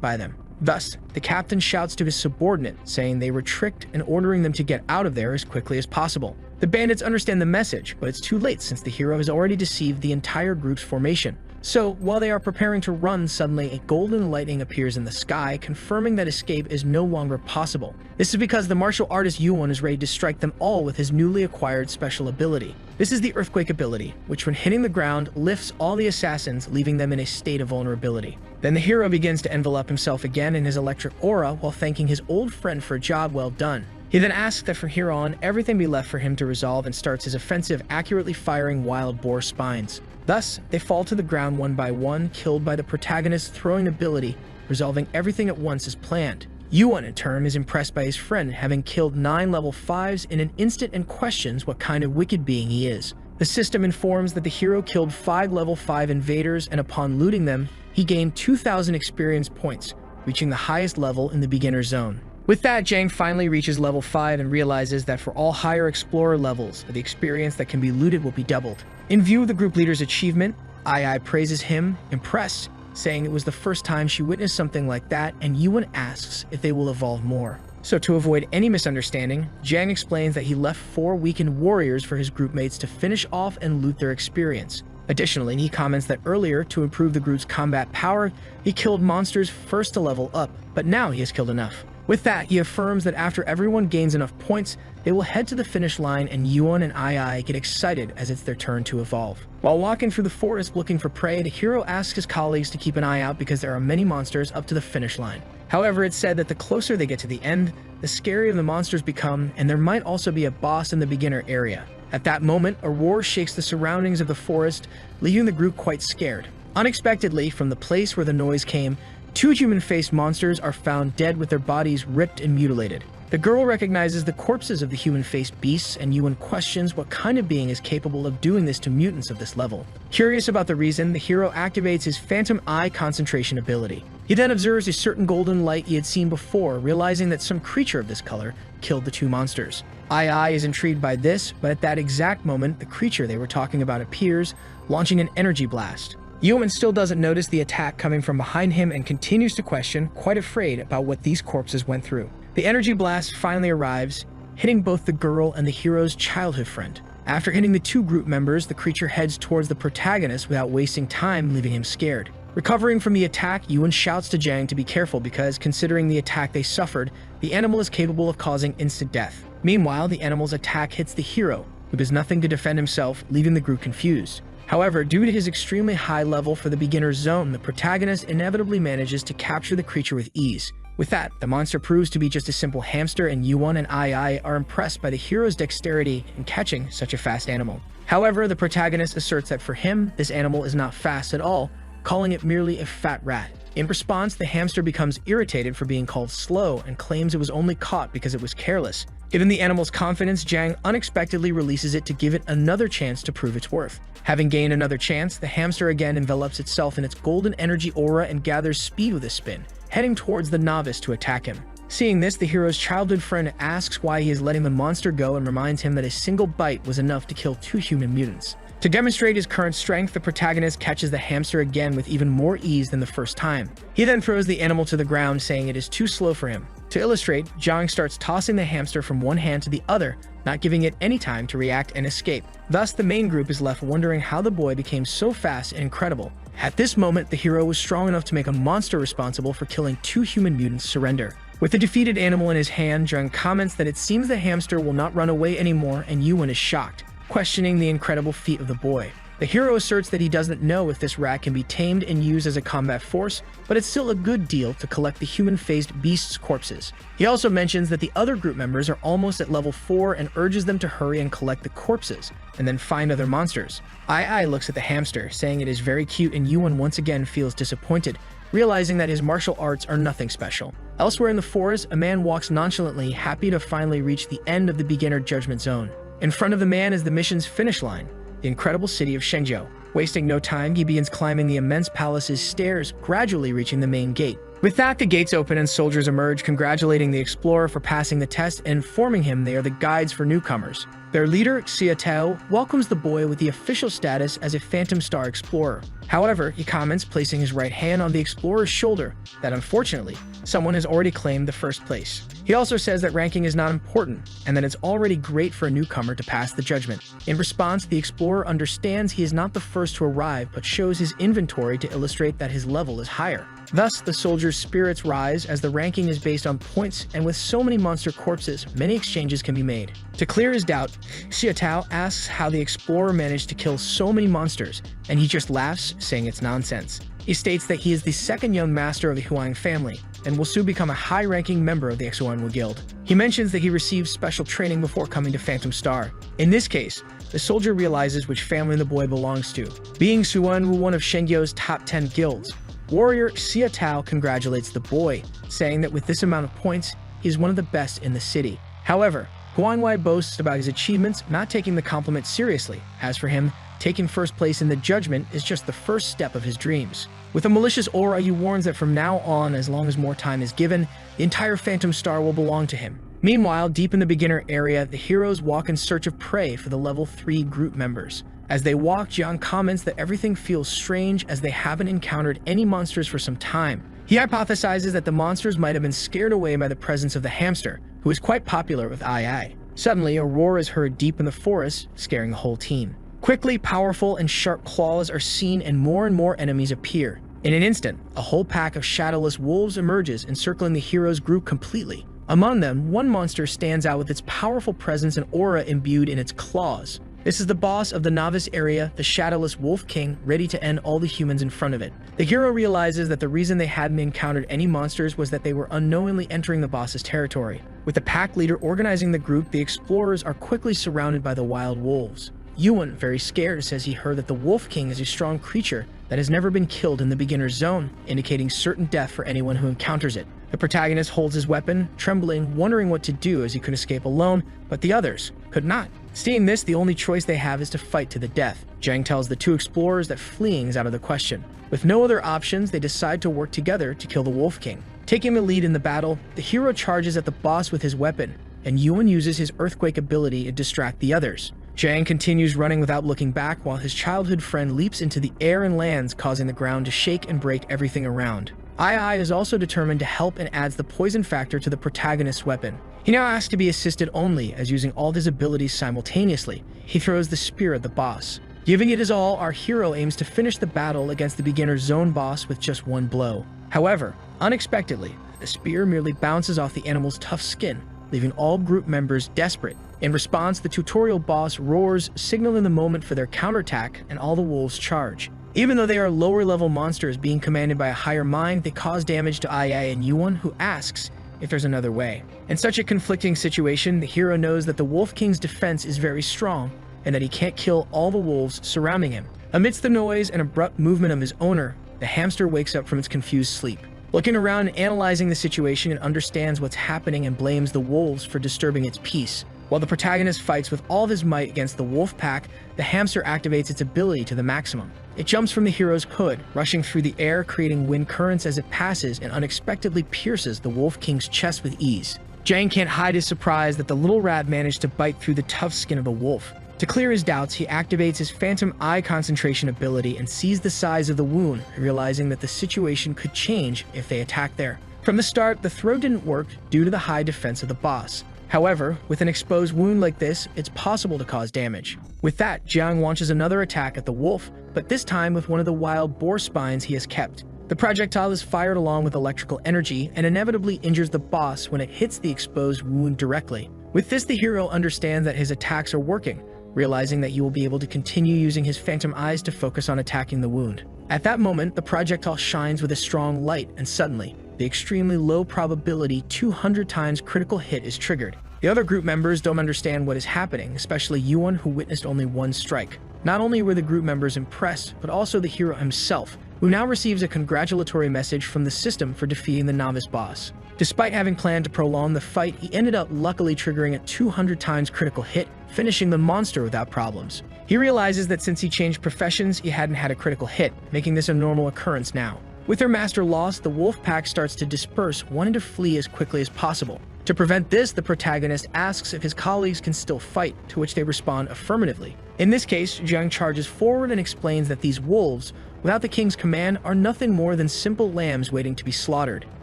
by them. Thus, the captain shouts to his subordinate, saying they were tricked and ordering them to get out of there as quickly as possible. The bandits understand the message, but it's too late since the hero has already deceived the entire group's formation. So, while they are preparing to run, suddenly a golden lightning appears in the sky, confirming that escape is no longer possible. This is because the martial artist Yuan is ready to strike them all with his newly acquired special ability. This is the Earthquake ability, which when hitting the ground, lifts all the assassins, leaving them in a state of vulnerability. Then the hero begins to envelop himself again in his electric aura while thanking his old friend for a job well done. He then asks that from here on, everything be left for him to resolve and starts his offensive, accurately firing wild boar spines. Thus, they fall to the ground one by one, killed by the protagonist's throwing ability, resolving everything at once as planned. Yuan, in turn, is impressed by his friend, having killed 9 level 5s in an instant and questions what kind of wicked being he is. The system informs that the hero killed 5 level 5 invaders, and upon looting them, he gained 2,000 experience points, reaching the highest level in the beginner zone. With that, Zhang finally reaches level 5 and realizes that for all higher explorer levels, the experience that can be looted will be doubled. In view of the group leader's achievement, Ai praises him, impressed, saying it was the first time she witnessed something like that, and Yuan asks if they will evolve more. So to avoid any misunderstanding, Zhang explains that he left 4 weakened warriors for his group mates to finish off and loot their experience. Additionally, he comments that earlier, to improve the group's combat power, he killed monsters first to level up, but now he has killed enough. With that, he affirms that after everyone gains enough points, they will head to the finish line, and Yuan and Ai get excited as it's their turn to evolve. While walking through the forest looking for prey, the hero asks his colleagues to keep an eye out because there are many monsters up to the finish line. However, it's said that the closer they get to the end, the scarier the monsters become, and there might also be a boss in the beginner area. At that moment, a roar shakes the surroundings of the forest, leaving the group quite scared. Unexpectedly, from the place where the noise came, 2 human-faced monsters are found dead with their bodies ripped and mutilated. The girl recognizes the corpses of the human-faced beasts, and Yuan questions what kind of being is capable of doing this to mutants of this level. Curious about the reason, the hero activates his Phantom Eye concentration ability. He then observes a certain golden light he had seen before, realizing that some creature of this color killed the 2 monsters. Ai is intrigued by this, but at that exact moment, the creature they were talking about appears, launching an energy blast. Yuan still doesn't notice the attack coming from behind him and continues to question, quite afraid about what these corpses went through. The energy blast finally arrives, hitting both the girl and the hero's childhood friend. After hitting the 2 group members, the creature heads towards the protagonist without wasting time, leaving him scared. Recovering from the attack, Yuan shouts to Zhang to be careful because, considering the attack they suffered, the animal is capable of causing instant death. Meanwhile, the animal's attack hits the hero, who does nothing to defend himself, leaving the group confused. However, due to his extremely high level for the beginner zone, the protagonist inevitably manages to capture the creature with ease. With that, the monster proves to be just a simple hamster, and Yuan and Ai are impressed by the hero's dexterity in catching such a fast animal. However, the protagonist asserts that for him, this animal is not fast at all, calling it merely a fat rat. In response, the hamster becomes irritated for being called slow and claims it was only caught because it was careless. Given the animal's confidence, Zhang unexpectedly releases it to give it another chance to prove its worth. Having gained another chance, the hamster again envelops itself in its golden energy aura and gathers speed with a spin, heading towards the novice to attack him. Seeing this, the hero's childhood friend asks why he is letting the monster go and reminds him that a single bite was enough to kill 2 human mutants. To demonstrate his current strength, the protagonist catches the hamster again with even more ease than the first time. He then throws the animal to the ground, saying it is too slow for him. To illustrate, Zhang starts tossing the hamster from one hand to the other, not giving it any time to react and escape. Thus, the main group is left wondering how the boy became so fast and incredible. At this moment, the hero was strong enough to make a monster responsible for killing 2 human mutants surrender. With the defeated animal in his hand, Zhang comments that it seems the hamster will not run away anymore, and Yuan is shocked, questioning the incredible feat of the boy. The hero asserts that he doesn't know if this rat can be tamed and used as a combat force, but it's still a good deal to collect the human-faced beast's corpses. He also mentions that the other group members are almost at level 4 and urges them to hurry and collect the corpses, and then find other monsters. Ai looks at the hamster, saying it is very cute, and Yuan once again feels disappointed, realizing that his martial arts are nothing special. Elsewhere in the forest, a man walks nonchalantly, happy to finally reach the end of the beginner judgment zone. In front of the man is the mission's finish line, the incredible city of Shenzhou. Wasting no time, he begins climbing the immense palace's stairs, gradually reaching the main gate. With that, the gates open and soldiers emerge, congratulating the explorer for passing the test and informing him they are the guides for newcomers. Their leader, Xia Tao, welcomes the boy with the official status as a Phantom Star explorer. However, he comments, placing his right hand on the explorer's shoulder, that unfortunately, someone has already claimed the first place. He also says that ranking is not important, and that it's already great for a newcomer to pass the judgment. In response, the explorer understands he is not the first to arrive, but shows his inventory to illustrate that his level is higher. Thus, the soldier's spirits rise as the ranking is based on points, and with so many monster corpses, many exchanges can be made. To clear his doubt, Xia Tao asks how the explorer managed to kill so many monsters, and he just laughs, saying it's nonsense. He states that he is the second young master of the Huang family, and will soon become a high-ranking member of the Xuanwu Guild. He mentions that he received special training before coming to Phantom Star. In this case, the soldier realizes which family the boy belongs to, being Xuanwu one of Shenzhou's top 10 guilds. Warrior Xia Tao congratulates the boy, saying that with this amount of points, he is one of the best in the city. However, Huanwei boasts about his achievements, not taking the compliment seriously. As for him, taking first place in the judgment is just the first step of his dreams. With a malicious aura, he warns that from now on, as long as more time is given, the entire Phantom Star will belong to him. Meanwhile, deep in the beginner area, the heroes walk in search of prey for the level 3 group members. As they walk, Jiang comments that everything feels strange as they haven't encountered any monsters for some time. He hypothesizes that the monsters might have been scared away by the presence of the hamster, who is quite popular with Ai. Suddenly, a roar is heard deep in the forest, scaring the whole team. Quickly, powerful and sharp claws are seen and more enemies appear. In an instant, a whole pack of shadowless wolves emerges, encircling the heroes' group completely. Among them, one monster stands out with its powerful presence and aura imbued in its claws. This is the boss of the novice area, the Shadowless Wolf King, ready to end all the humans in front of it. The hero realizes that the reason they hadn't encountered any monsters was that they were unknowingly entering the boss's territory. With the pack leader organizing the group, the explorers are quickly surrounded by the wild wolves. Yuan, very scared, says he heard that the Wolf King is a strong creature that has never been killed in the beginner's zone, indicating certain death for anyone who encounters it. The protagonist holds his weapon, trembling, wondering what to do as he could escape alone, but the others could not. Seeing this, the only choice they have is to fight to the death. Jiang tells the two explorers that fleeing is out of the question. With no other options, they decide to work together to kill the Wolf King. Taking the lead in the battle, the hero charges at the boss with his weapon, and Yuan uses his earthquake ability to distract the others. Jiang continues running without looking back while his childhood friend leaps into the air and lands, causing the ground to shake and break everything around. Ai is also determined to help and adds the poison factor to the protagonist's weapon. He now asks to be assisted only, as using all his abilities simultaneously, he throws the spear at the boss. Giving it his all, our hero aims to finish the battle against the beginner's zone boss with just one blow. However, unexpectedly, the spear merely bounces off the animal's tough skin, leaving all group members desperate. In response, the tutorial boss roars, signaling the moment for their counterattack, and all the wolves charge. Even though they are lower-level monsters being commanded by a higher mind, they cause damage to Ai and Yuan, who asks if there's another way. In such a conflicting situation, the hero knows that the Wolf King's defense is very strong, and that he can't kill all the wolves surrounding him. Amidst the noise and abrupt movement of his owner, the hamster wakes up from its confused sleep. Looking around and analyzing the situation, it understands what's happening and blames the wolves for disturbing its peace. While the protagonist fights with all of his might against the wolf pack, the hamster activates its ability to the maximum. It jumps from the hero's hood, rushing through the air, creating wind currents as it passes, and unexpectedly pierces the Wolf King's chest with ease. Jiang can't hide his surprise that the little rat managed to bite through the tough skin of the wolf. To clear his doubts, he activates his Phantom Eye concentration ability and sees the size of the wound, realizing that the situation could change if they attack there. From the start, the throw didn't work due to the high defense of the boss. However, with an exposed wound like this, it's possible to cause damage. With that, Jiang launches another attack at the wolf, but this time with one of the wild boar spines he has kept. The projectile is fired along with electrical energy and inevitably injures the boss when it hits the exposed wound directly. With this, the hero understands that his attacks are working, realizing that he will be able to continue using his phantom eyes to focus on attacking the wound. At that moment, the projectile shines with a strong light, and suddenly, the extremely low probability 200 times critical hit is triggered. The other group members don't understand what is happening, especially Yuan, who witnessed only one strike. Not only were the group members impressed, but also the hero himself, who now receives a congratulatory message from the system for defeating the novice boss. Despite having planned to prolong the fight, he ended up luckily triggering a 200 times critical hit, finishing the monster without problems. He realizes that since he changed professions, he hadn't had a critical hit, making this a normal occurrence now. With their master lost, the wolf pack starts to disperse, wanting to flee as quickly as possible. To prevent this, the protagonist asks if his colleagues can still fight, to which they respond affirmatively. In this case, Jiang charges forward and explains that these wolves, without the king's command, are nothing more than simple lambs waiting to be slaughtered.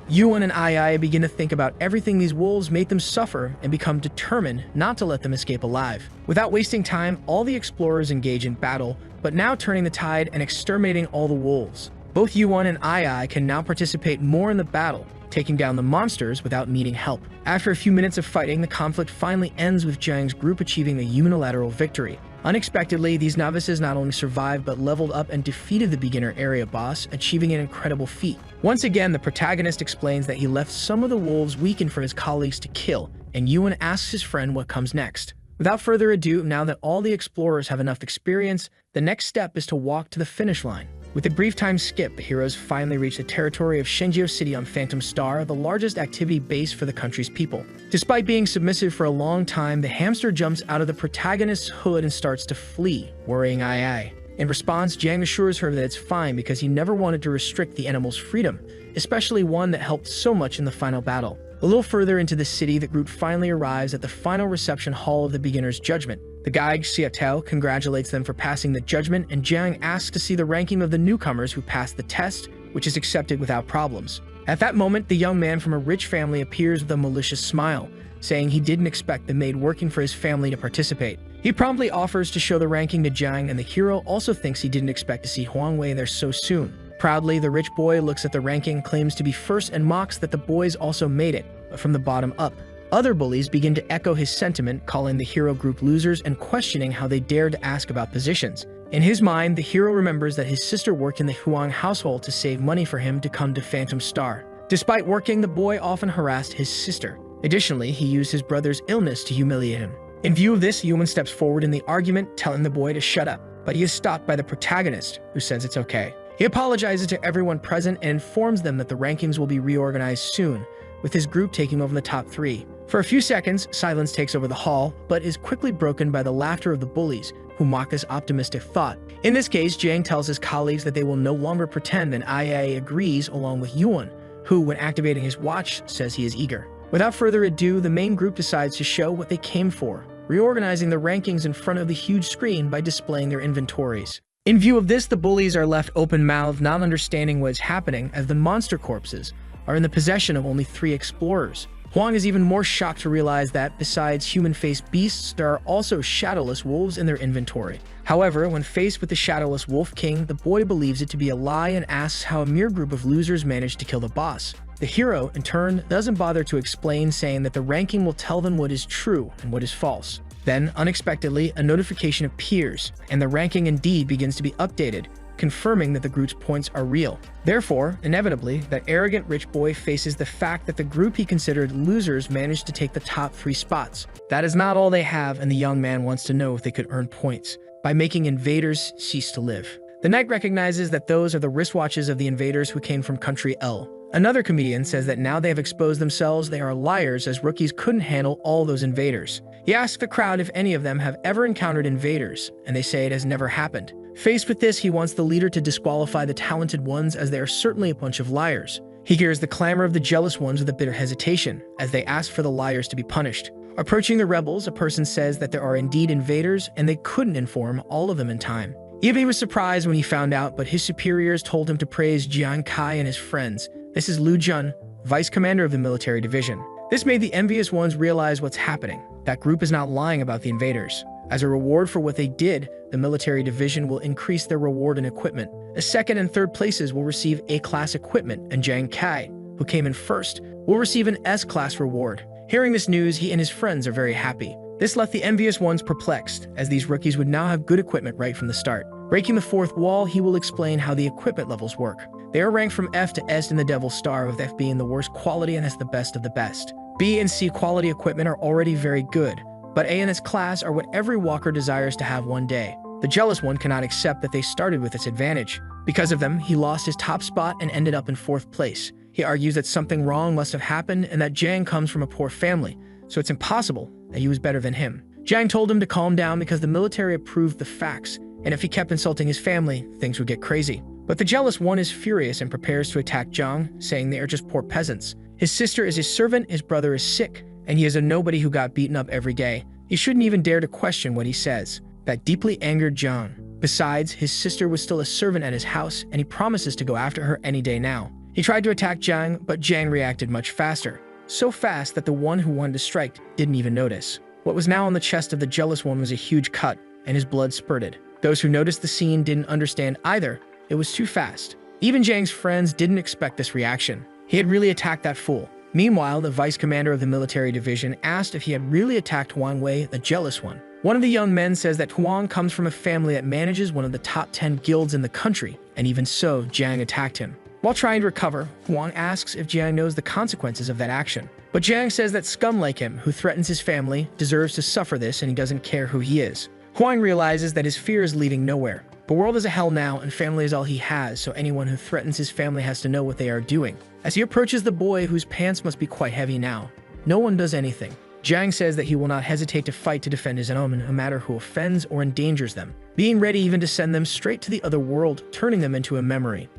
Yuan and Ai begin to think about everything these wolves made them suffer and become determined not to let them escape alive. Without wasting time, all the explorers engage in battle, but now turning the tide and exterminating all the wolves. Both Yuan and Ai can now participate more in the battle, taking down the monsters without needing help. After a few minutes of fighting, the conflict finally ends with Jiang's group achieving a unilateral victory. Unexpectedly, these novices not only survived but leveled up and defeated the beginner area boss, achieving an incredible feat. Once again, the protagonist explains that he left some of the wolves weakened for his colleagues to kill, and Yuan asks his friend what comes next. Without further ado, now that all the explorers have enough experience, the next step is to walk to the finish line. With a brief time skip, the heroes finally reach the territory of Shenzhou City on Phantom Star, the largest activity base for the country's people. Despite being submissive for a long time, the hamster jumps out of the protagonist's hood and starts to flee, worrying Ai. In response, Jiang assures her that it's fine because he never wanted to restrict the animal's freedom, especially one that helped so much in the final battle. A little further into the city, the group finally arrives at the final reception hall of the beginner's judgment. The guide, Xiaotao, congratulates them for passing the judgment, and Jiang asks to see the ranking of the newcomers who passed the test, which is accepted without problems. At that moment, the young man from a rich family appears with a malicious smile, saying he didn't expect the maid working for his family to participate. He promptly offers to show the ranking to Jiang, and the hero also thinks he didn't expect to see Huang Wei there so soon. Proudly, the rich boy looks at the ranking, claims to be first, and mocks that the boys also made it, but from the bottom up. Other bullies begin to echo his sentiment, calling the hero group losers and questioning how they dared to ask about positions. In his mind, the hero remembers that his sister worked in the Huang household to save money for him to come to Phantom Star. Despite working, the boy often harassed his sister. Additionally, he used his brother's illness to humiliate him. In view of this, Yuan steps forward in the argument, telling the boy to shut up, but he is stopped by the protagonist, who says it's okay. He apologizes to everyone present and informs them that the rankings will be reorganized soon, with his group taking over the top 3. For a few seconds, silence takes over the hall, but is quickly broken by the laughter of the bullies, who mock this optimistic thought. In this case, Jiang tells his colleagues that they will no longer pretend, and Ai agrees along with Yuan, who, when activating his watch, says he is eager. Without further ado, the main group decides to show what they came for, reorganizing the rankings in front of the huge screen by displaying their inventories. In view of this, the bullies are left open-mouthed, not understanding what is happening, as the monster corpses are in the possession of only 3 explorers. Huang is even more shocked to realize that, besides human-faced beasts, there are also shadowless wolves in their inventory. However, when faced with the shadowless Wolf King, the boy believes it to be a lie and asks how a mere group of losers managed to kill the boss. The hero, in turn, doesn't bother to explain, saying that the ranking will tell them what is true and what is false. Then, unexpectedly, a notification appears, and the ranking indeed begins to be updated, confirming that the group's points are real. Therefore, inevitably, that arrogant rich boy faces the fact that the group he considered losers managed to take the top 3 spots. That is not all they have, and the young man wants to know if they could earn points by making invaders cease to live. The knight recognizes that those are the wristwatches of the invaders who came from country L. Another comedian says that now they have exposed themselves, they are liars, as rookies couldn't handle all those invaders. He asks the crowd if any of them have ever encountered invaders, and they say it has never happened. Faced with this, he wants the leader to disqualify the talented ones, as they are certainly a bunch of liars. He hears the clamor of the jealous ones with a bitter hesitation, as they ask for the liars to be punished. Approaching the rebels, a person says that there are indeed invaders, and they couldn't inform all of them in time. Even he was surprised when he found out, but his superiors told him to praise Jiang Kai and his friends. This is Lu Jun, vice commander of the military division. This made the envious ones realize what's happening. That group is not lying about the invaders. As a reward for what they did, the military division will increase their reward in equipment. The 2nd and 3rd places will receive A-class equipment, and Jiang Kai, who came in first, will receive an S-class reward. Hearing this news, he and his friends are very happy. This left the envious ones perplexed, as these rookies would now have good equipment right from the start. Breaking the 4th wall, he will explain how the equipment levels work. They are ranked from F to S in the Devil's Star, with F being the worst quality and has the best of the best. B and C quality equipment are already very good, but A and S class are what every walker desires to have one day. The jealous one cannot accept that they started with this advantage. Because of them, he lost his top spot and ended up in 4th place. He argues that something wrong must have happened and that Jiang comes from a poor family, so it's impossible that he was better than him. Jiang told him to calm down because the military approved the facts, and if he kept insulting his family, things would get crazy. But the jealous one is furious and prepares to attack Jiang, saying they are just poor peasants. His sister is his servant, his brother is sick, and he is a nobody who got beaten up every day. He shouldn't even dare to question what he says. That deeply angered Jiang. Besides, his sister was still a servant at his house, and he promises to go after her any day now. He tried to attack Jiang, but Jiang reacted much faster. So fast that the one who wanted to strike didn't even notice. What was now on the chest of the jealous one was a huge cut, and his blood spurted. Those who noticed the scene didn't understand either. It was too fast. Even Jiang's friends didn't expect this reaction. He had really attacked that fool. Meanwhile, the vice commander of the military division asked if he had really attacked Huang Wei, the jealous one. One of the young men says that Huang comes from a family that manages one of the top 10 guilds in the country, and even so, Jiang attacked him. While trying to recover, Huang asks if Jiang knows the consequences of that action. But Jiang says that scum like him, who threatens his family, deserves to suffer this and he doesn't care who he is. Huang realizes that his fear is leading nowhere. The world is a hell now and family is all he has, so anyone who threatens his family has to know what they are doing. As he approaches the boy, whose pants must be quite heavy now, no one does anything. Jiang says that he will not hesitate to fight to defend his own, no matter who offends or endangers them, being ready even to send them straight to the other world, turning them into a memory.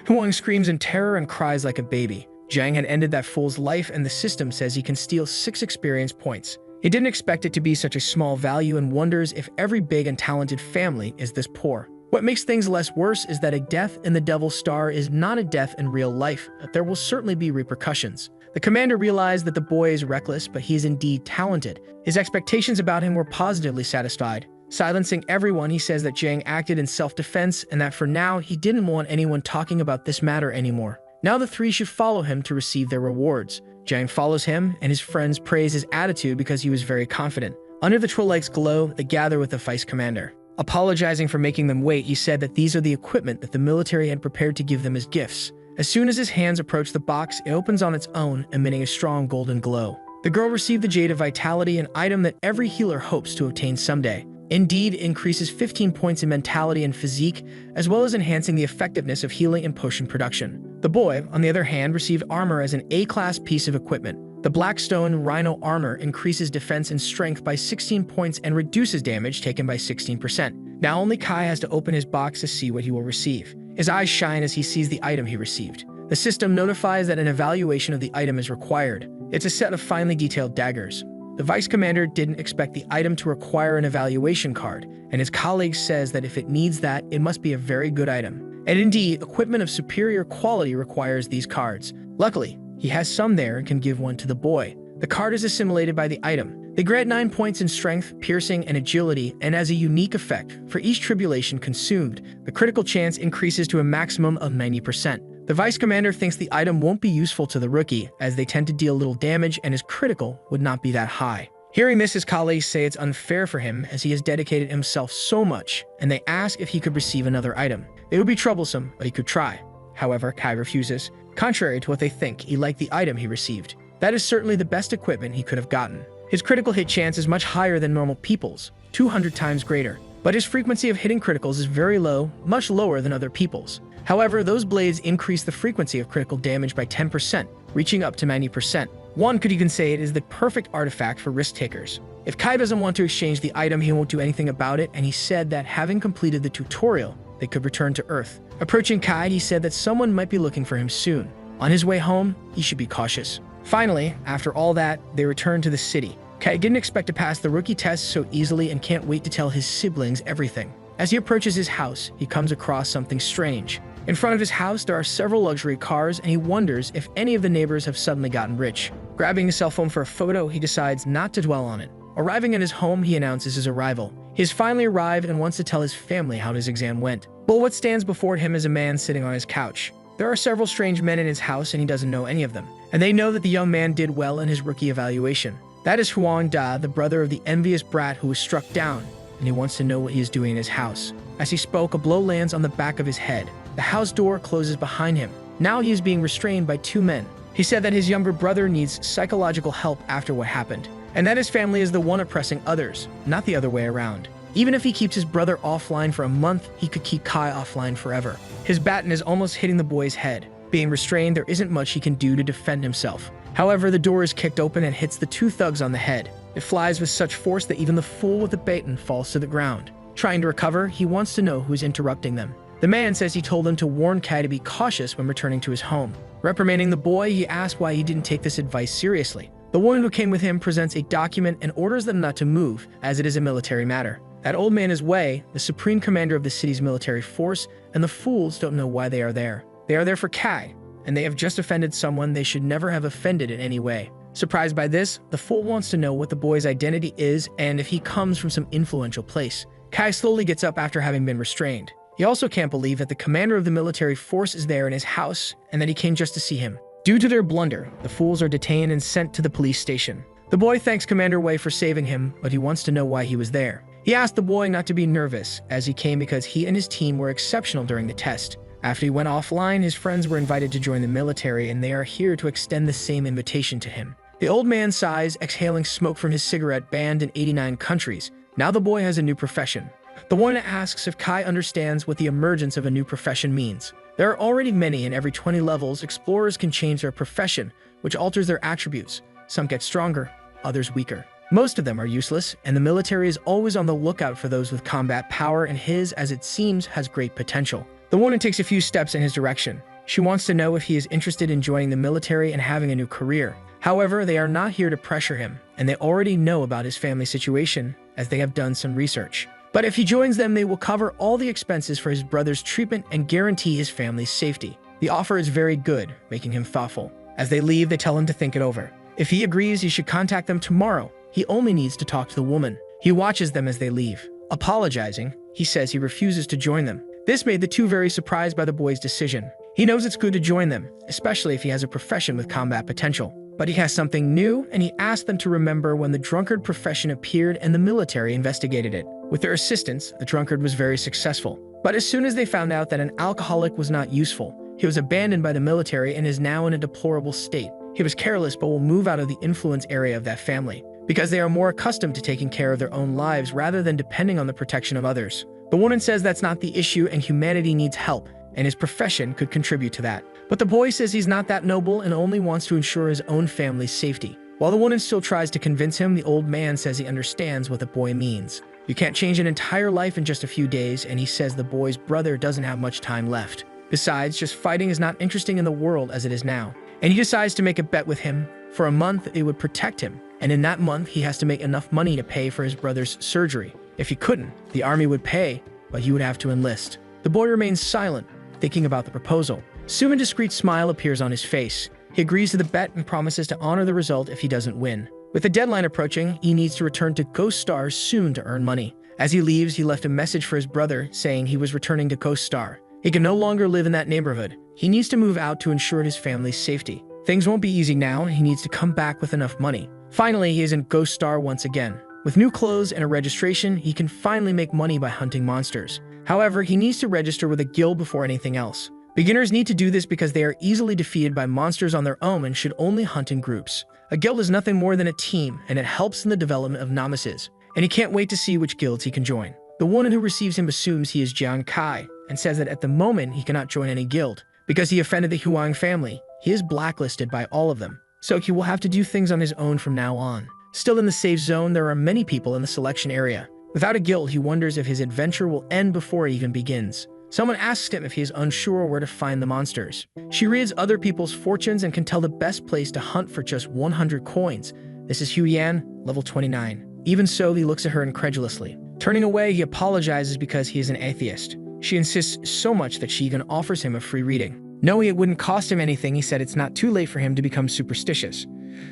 Huang screams in terror and cries like a baby. Jiang had ended that fool's life, and the system says he can steal 6 experience points. He didn't expect it to be such a small value and wonders if every big and talented family is this poor. What makes things less worse is that a death in the Devil's Star is not a death in real life, but there will certainly be repercussions. The commander realized that the boy is reckless, but he is indeed talented. His expectations about him were positively satisfied. Silencing everyone, he says that Jiang acted in self-defense and that for now, he didn't want anyone talking about this matter anymore. Now the 3 should follow him to receive their rewards. Jiang follows him, and his friends praise his attitude because he was very confident. Under the Troll-Light's glow, they gather with the vice commander. Apologizing for making them wait, he said that these are the equipment that the military had prepared to give them as gifts. As soon as his hands approach the box, it opens on its own, emitting a strong golden glow. The girl received the Jade of Vitality, an item that every healer hopes to obtain someday. Indeed, it increases 15 points in mentality and physique, as well as enhancing the effectiveness of healing and potion production. The boy, on the other hand, received armor as an A-class piece of equipment. The Blackstone Rhino armor increases defense and strength by 16 points and reduces damage taken by 16%. Now only Kai has to open his box to see what he will receive. His eyes shine as he sees the item he received. The system notifies that an evaluation of the item is required. It's a set of finely detailed daggers. The vice commander didn't expect the item to require an evaluation card, and his colleague says that if it needs that, it must be a very good item. And indeed, equipment of superior quality requires these cards. Luckily, he has some there and can give one to the boy. The card is assimilated by the item. They grant 9 points in strength, piercing, and agility, and as a unique effect, for each tribulation consumed, the critical chance increases to a maximum of 90%. The vice commander thinks the item won't be useful to the rookie, as they tend to deal little damage and his critical would not be that high. Hearing this, his colleagues say it's unfair for him as he has dedicated himself so much, and they ask if he could receive another item. It would be troublesome, but he could try. However, Kai refuses. Contrary to what they think, he liked the item he received. That is certainly the best equipment he could have gotten. His critical hit chance is much higher than normal people's, 200 times greater. But his frequency of hitting criticals is very low, much lower than other people's. However, those blades increase the frequency of critical damage by 10%, reaching up to 90%. One could even say it is the perfect artifact for risk takers. If Kai doesn't want to exchange the item, he won't do anything about it, and he said that having completed the tutorial, they could return to Earth. Approaching Kai, he said that someone might be looking for him soon. On his way home, he should be cautious. Finally, after all that, they return to the city. Kai didn't expect to pass the rookie test so easily and can't wait to tell his siblings everything. As he approaches his house, he comes across something strange. In front of his house, there are several luxury cars, and he wonders if any of the neighbors have suddenly gotten rich. Grabbing his cell phone for a photo, he decides not to dwell on it. Arriving at his home, he announces his arrival. He has finally arrived and wants to tell his family how his exam went. But what stands before him is a man sitting on his couch. There are several strange men in his house, and he doesn't know any of them. And they know that the young man did well in his rookie evaluation. That is Huang Da, the brother of the envious brat who was struck down, and he wants to know what he is doing in his house. As he spoke, a blow lands on the back of his head. The house door closes behind him. Now he is being restrained by 2 men. He said that his younger brother needs psychological help after what happened, and that his family is the one oppressing others, not the other way around. Even if he keeps his brother offline for a month, he could keep Kai offline forever. His baton is almost hitting the boy's head. Being restrained, there isn't much he can do to defend himself. However, the door is kicked open and hits the two thugs on the head. It flies with such force that even the fool with the baton falls to the ground. Trying to recover, he wants to know who is interrupting them. The man says he told him to warn Kai to be cautious when returning to his home. Reprimanding the boy, he asks why he didn't take this advice seriously. The woman who came with him presents a document and orders them not to move, as it is a military matter. That old man is Wei, the supreme commander of the city's military force, and the fools don't know why they are there. They are there for Kai, and they have just offended someone they should never have offended in any way. Surprised by this, the fool wants to know what the boy's identity is and if he comes from some influential place. Kai slowly gets up after having been restrained. He also can't believe that the commander of the military force is there in his house and that he came just to see him. Due to their blunder, the fools are detained and sent to the police station. The boy thanks Commander Wei for saving him, but he wants to know why he was there. He asked the boy not to be nervous, as he came because he and his team were exceptional during the test. After he went offline, his friends were invited to join the military, and they are here to extend the same invitation to him. The old man sighs, exhaling smoke from his cigarette banned in 89 countries. Now the boy has a new profession. The one asks if Kai understands what the emergence of a new profession means. There are already many, and every 20 levels, explorers can change their profession, which alters their attributes. Some get stronger, others weaker. Most of them are useless, and the military is always on the lookout for those with combat power, and his, as it seems, has great potential. The woman takes a few steps in his direction. She wants to know if he is interested in joining the military and having a new career. However, they are not here to pressure him, and they already know about his family situation, as they have done some research. But if he joins them, they will cover all the expenses for his brother's treatment and guarantee his family's safety. The offer is very good, making him thoughtful. As they leave, they tell him to think it over. If he agrees, he should contact them tomorrow. He only needs to talk to the woman. He watches them as they leave. Apologizing, he says he refuses to join them. This made the two very surprised by the boy's decision. He knows it's good to join them, especially if he has a profession with combat potential. But he has something new, and he asked them to remember when the drunkard profession appeared and the military investigated it. With their assistance, the drunkard was very successful. But as soon as they found out that an alcoholic was not useful, he was abandoned by the military and is now in a deplorable state. He was careless but will move out of the influence area of that family, because they are more accustomed to taking care of their own lives rather than depending on the protection of others. The woman says that's not the issue and humanity needs help, and his profession could contribute to that. But the boy says he's not that noble and only wants to ensure his own family's safety. While the woman still tries to convince him, the old man says he understands what the boy means. You can't change an entire life in just a few days, and he says the boy's brother doesn't have much time left. Besides, just fighting is not interesting in the world as it is now. And he decides to make a bet with him. For a month, it would protect him, and in that month, he has to make enough money to pay for his brother's surgery. If he couldn't, the army would pay, but he would have to enlist. The boy remains silent, thinking about the proposal. Soon a discreet smile appears on his face. He agrees to the bet and promises to honor the result if he doesn't win. With the deadline approaching, he needs to return to Ghost Star soon to earn money. As he leaves, he left a message for his brother saying he was returning to Ghost Star. He can no longer live in that neighborhood. He needs to move out to ensure his family's safety. Things won't be easy now, and he needs to come back with enough money. Finally, he is in Ghost Star once again. With new clothes and a registration, he can finally make money by hunting monsters. However, he needs to register with a guild before anything else. Beginners need to do this because they are easily defeated by monsters on their own and should only hunt in groups. A guild is nothing more than a team, and it helps in the development of novices. And he can't wait to see which guilds he can join. The woman who receives him assumes he is Jiang Kai, and says that at the moment he cannot join any guild. Because he offended the Huang family, he is blacklisted by all of them. So he will have to do things on his own from now on. Still in the safe zone, there are many people in the selection area. Without a guild, he wonders if his adventure will end before it even begins. Someone asks him if he is unsure where to find the monsters. She reads other people's fortunes and can tell the best place to hunt for just 100 coins. This is Hu Yan, level 29. Even so, he looks at her incredulously. Turning away, he apologizes because he is an atheist. She insists so much that she even offers him a free reading. Knowing it wouldn't cost him anything, he said it's not too late for him to become superstitious.